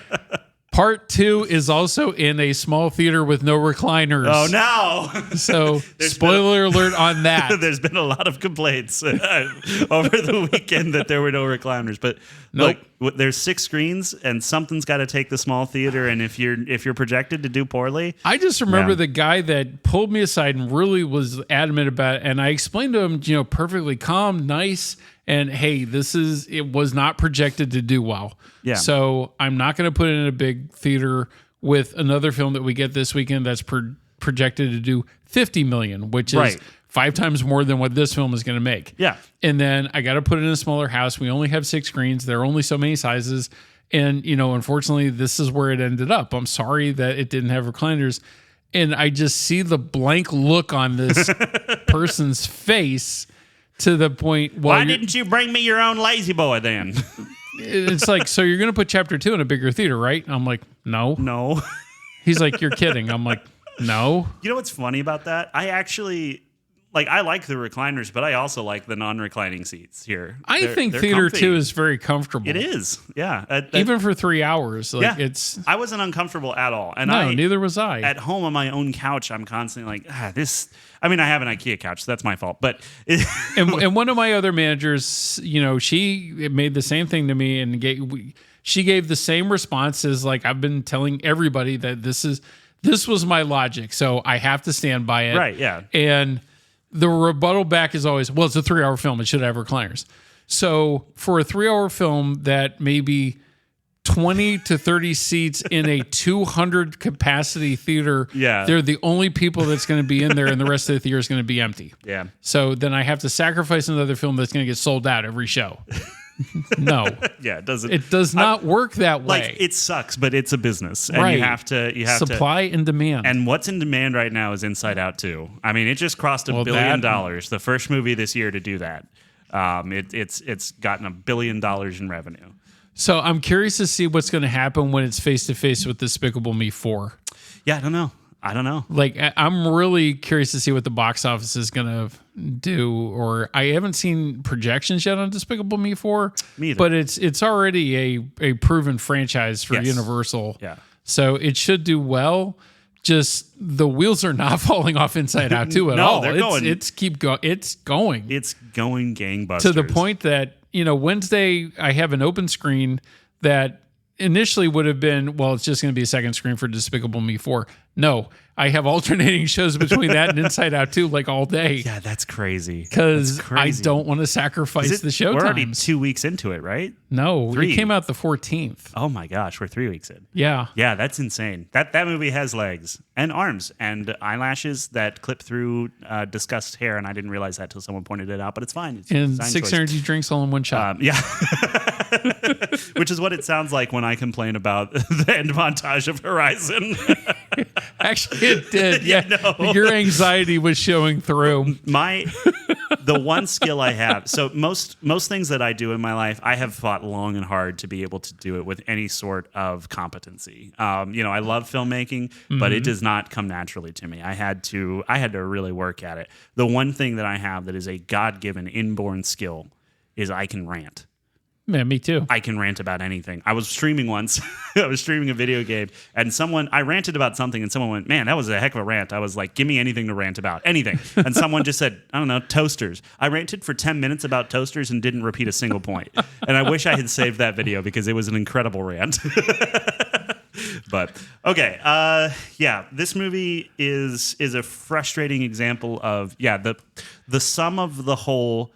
Part 2 is also in a small theater with no recliners. Oh, no. So, spoiler alert on that. There's been a lot of complaints over the weekend that there were no recliners. But Nope. look, there's 6 screens, and something's got to take the small theater. And if you're projected to do poorly, I just remember the guy that pulled me aside and really was adamant about it. And I explained to him, perfectly calm, nice, and hey, it was not projected to do well. Yeah. So I'm not going to put it in a big theater with another film that we get this weekend that's projected to do $50 million, which is 5 times more than what this film is going to make. Yeah. And then I got to put it in a smaller house. We only have 6 screens. There are only so many sizes. And, unfortunately, this is where it ended up. I'm sorry that it didn't have recliners. And I just see the blank look on this person's face to the point. Why didn't you bring me your own lazy boy then? It's like, so you're going to put Chapter 2 in a bigger theater, right? I'm like, no. No. He's like, you're kidding. I'm like, no. You know what's funny about that? I actually... I like the recliners, but I also like the non-reclining seats here. I think Theater comfy. 2 is very comfortable. It is, yeah. Even for 3 hours. I wasn't uncomfortable at all. And neither was I. At home on my own couch, I'm constantly like, this... I mean, I have an IKEA couch, so that's my fault. But and one of my other managers, she made the same thing to me, and she gave the same response as I've been telling everybody that this was my logic, so I have to stand by it. Right, yeah. And the rebuttal back is always, well, it's a 3-hour film. It should have recliners. So for a 3-hour film that maybe 20 to 30 seats in a 200 capacity theater, they're the only people that's going to be in there, and the rest of the theater is going to be empty. Yeah. So then I have to sacrifice another film that's going to get sold out every show. No. Yeah, it doesn't. It does not work that way. It sucks, but it's a business, and you have to supply and demand. And what's in demand right now is Inside Out 2. I mean, it just crossed $1 billion. The first movie this year to do that. It's gotten $1 billion in revenue. So I'm curious to see what's going to happen when it's face to face with Despicable Me 4. Yeah, I don't know. I'm really curious to see what the box office is going to do. Or I haven't seen projections yet on Despicable Me 4. Me either. But it's already a proven franchise for Universal. Yeah. So it should do well. Just the wheels are not falling off Inside Out 2 at all. They're going. It's going. It's going gangbusters. To the point that, Wednesday I have an open screen that initially would have been, well, it's just going to be a second screen for Despicable Me 4. No, I have alternating shows between that and Inside Out 2 all day. Yeah, that's crazy. Because I don't want to sacrifice the show We're times. already 2 weeks into it, right? No, 3. It came out the 14th. Oh my gosh, we're 3 weeks in. Yeah. Yeah, that's insane. That movie has legs and arms and eyelashes that clip through disgust hair, and I didn't realize that till someone pointed it out, but it's fine. It's and 6 energy drinks all in one shot. Yeah. Which is what it sounds like when I complain about the end montage of Horizon. Actually, it did. Yeah. Your anxiety was showing through. The one skill I have, so most things that I do in my life, I have fought long and hard to be able to do it with any sort of competency. I love filmmaking, but it does not come naturally to me. I had to really work at it. The one thing that I have that is a God-given inborn skill is I can rant. Yeah, me too. I can rant about anything. I was streaming once. I was streaming a video game, and I ranted about something, and someone went, "Man, that was a heck of a rant." I was like, "Give me anything to rant about, anything." And someone just said, "I don't know, toasters." I ranted for 10 minutes about toasters and didn't repeat a single point. And I wish I had saved that video because it was an incredible rant. But okay, this movie is a frustrating example of the sum of the whole.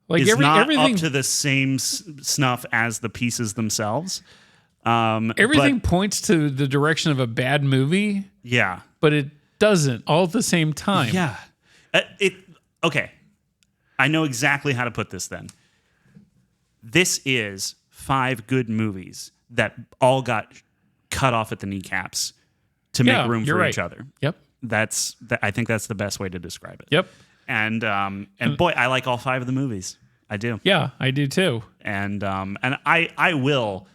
Is not everything up to the same snuff as the pieces themselves. Everything points to the direction of a bad movie. Yeah. But it doesn't all at the same time. Yeah. Okay. I know exactly how to put this then. This is 5 good movies that all got cut off at the kneecaps to make room for each other. Yep. I think that's the best way to describe it. Yep. And boy, I like all 5 of the movies. I do. Yeah, I do too. And I will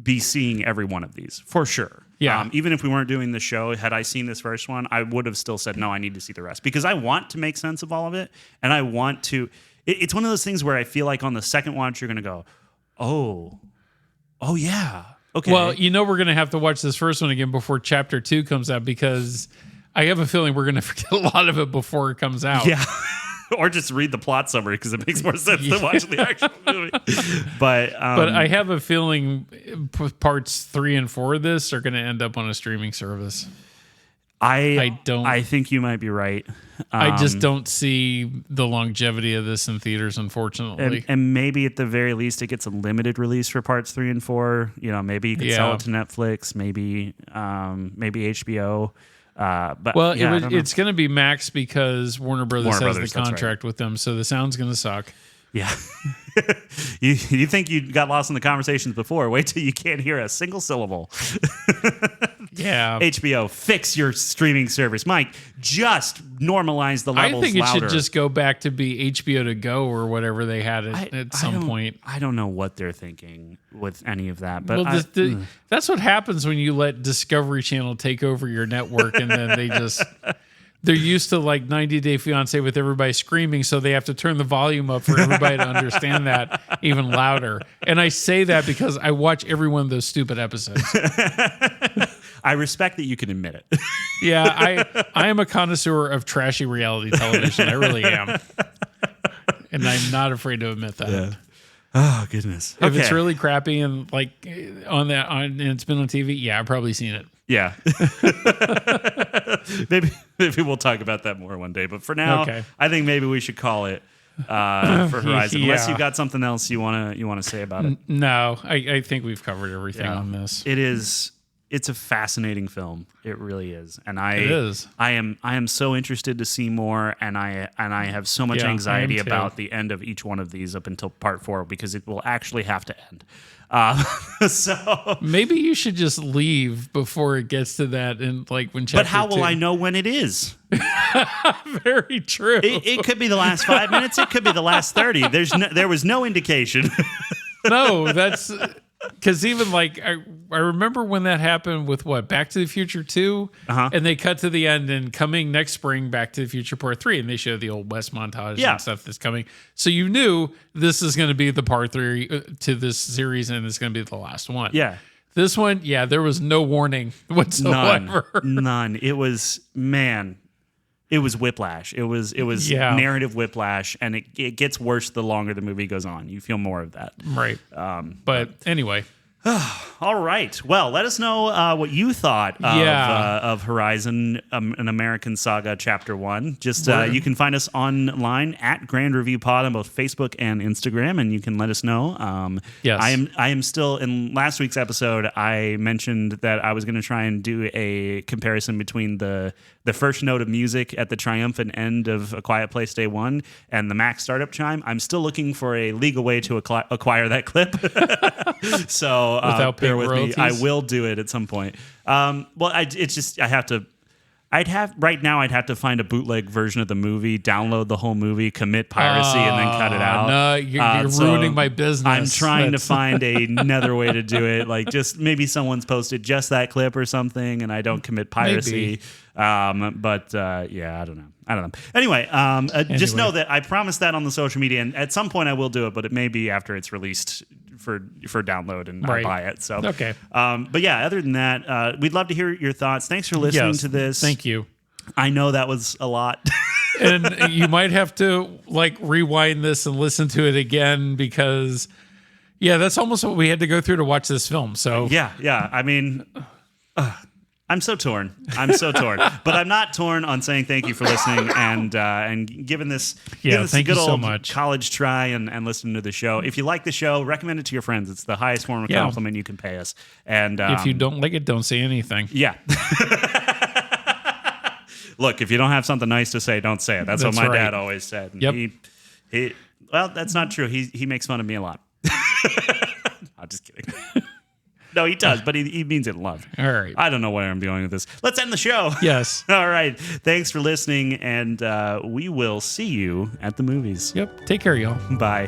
be seeing every one of these for sure. Yeah. Even if we weren't doing the show, had I seen this first one, I would have still said, no, I need to see the rest because I want to make sense of all of it. And I want to, it's one of those things where I feel like on the second watch, you're going to go, oh yeah. Okay. Well, we're going to have to watch this first one again before Chapter 2 comes out, because I have a feeling we're going to forget a lot of it before it comes out. Yeah. Or just read the plot summary, because it makes more sense than watching the actual movie. But I have a feeling parts 3 and 4 of this are going to end up on a streaming service. I think you might be right. I just don't see the longevity of this in theaters, unfortunately. And maybe at the very least, it gets a limited release for parts 3 and 4. Maybe you could sell it to Netflix, maybe HBO. It's going to be Max, because Warner Brothers has the contract with them, so the sound's going to suck. Yeah. you think you got lost in the conversations before. Wait till you can't hear a single syllable. Yeah. HBO, fix your streaming service. Mike, just normalize the levels louder. I think it should just go back to be HBO to go or whatever they had at some point. I don't know what they're thinking with any of that. But that's what happens when you let Discovery Channel take over your network, and then they're used to like 90 Day Fiancé with everybody screaming, so they have to turn the volume up for everybody to understand that even louder. And I say that because I watch every one of those stupid episodes. I respect that you can admit it. Yeah, I am a connoisseur of trashy reality television. I really am. And I'm not afraid to admit that. Yeah. Oh, goodness. If it's really crappy and like and it's been on TV, yeah, I've probably seen it. Yeah. maybe we'll talk about that more one day. But for now, I think maybe we should call it for Horizon. Unless you've got something else you wanna say about it. No, I think we've covered everything on this. It's a fascinating film. It really is. And it is. I am so interested to see more, and I have so much anxiety about the end of each one of these up until part 4, because it will actually have to end. So maybe you should just leave before it gets to that, and like when chapter But how will 2. I know when it is? Very true. It could be the last 5 minutes. It could be the last 30. There was no indication. No, that's because even like I remember when that happened with Back to the Future 2, and they cut to the end, and coming next spring, Back to the Future Part 3, and they show the Old West montage and stuff that's coming. So you knew this is going to be the Part 3 to this series, and it's going to be the last one. Yeah. This one, there was no warning whatsoever. None. It was whiplash. It was narrative whiplash, and it gets worse the longer the movie goes on. You feel more of that. Right. But anyway. All right. Well, let us know what you thought of Horizon, an American Saga Chapter 1. Just you can find us online at Grand Review Pod on both Facebook and Instagram, and you can let us know. Yes. I am still, in last week's episode, I mentioned that I was going to try and do a comparison between the first note of music at the triumphant end of A Quiet Place Day 1 and the Mac startup chime. I'm still looking for a legal way to acquire that clip. So without bear paying with royalties? me. I will do it at some point. I'd have to find a bootleg version of the movie, download the whole movie, commit piracy, and then cut it out. No, you're ruining my business. I'm trying to find another way to do it. Like, just maybe someone's posted just that clip or something, and I don't commit piracy. I don't know. Anyway, just know that I promised that on the social media, and at some point I will do it, but it may be after it's released for download and I buy it. So okay. But yeah, other than that, we'd love to hear your thoughts. Thanks for listening to this. Thank you. I know that was a lot. And you might have to like rewind this and listen to it again, because that's almost what we had to go through to watch this film. So yeah. I mean, I'm so torn. But I'm not torn on saying thank you for listening and giving this thank good you so old much. college try and listening to the show. If you like the show, recommend it to your friends. It's the highest form of compliment you can pay us. And if you don't like it, don't say anything. Yeah. Look, if you don't have something nice to say, don't say it. That's what my dad always said. And Yep. Well, that's not true. He makes fun of me a lot. I'm just kidding. No, he does, but he means it in love. All right. I don't know where I'm going with this. Let's end the show. Yes. All right. Thanks for listening, and we will see you at the movies. Yep. Take care, y'all. Bye.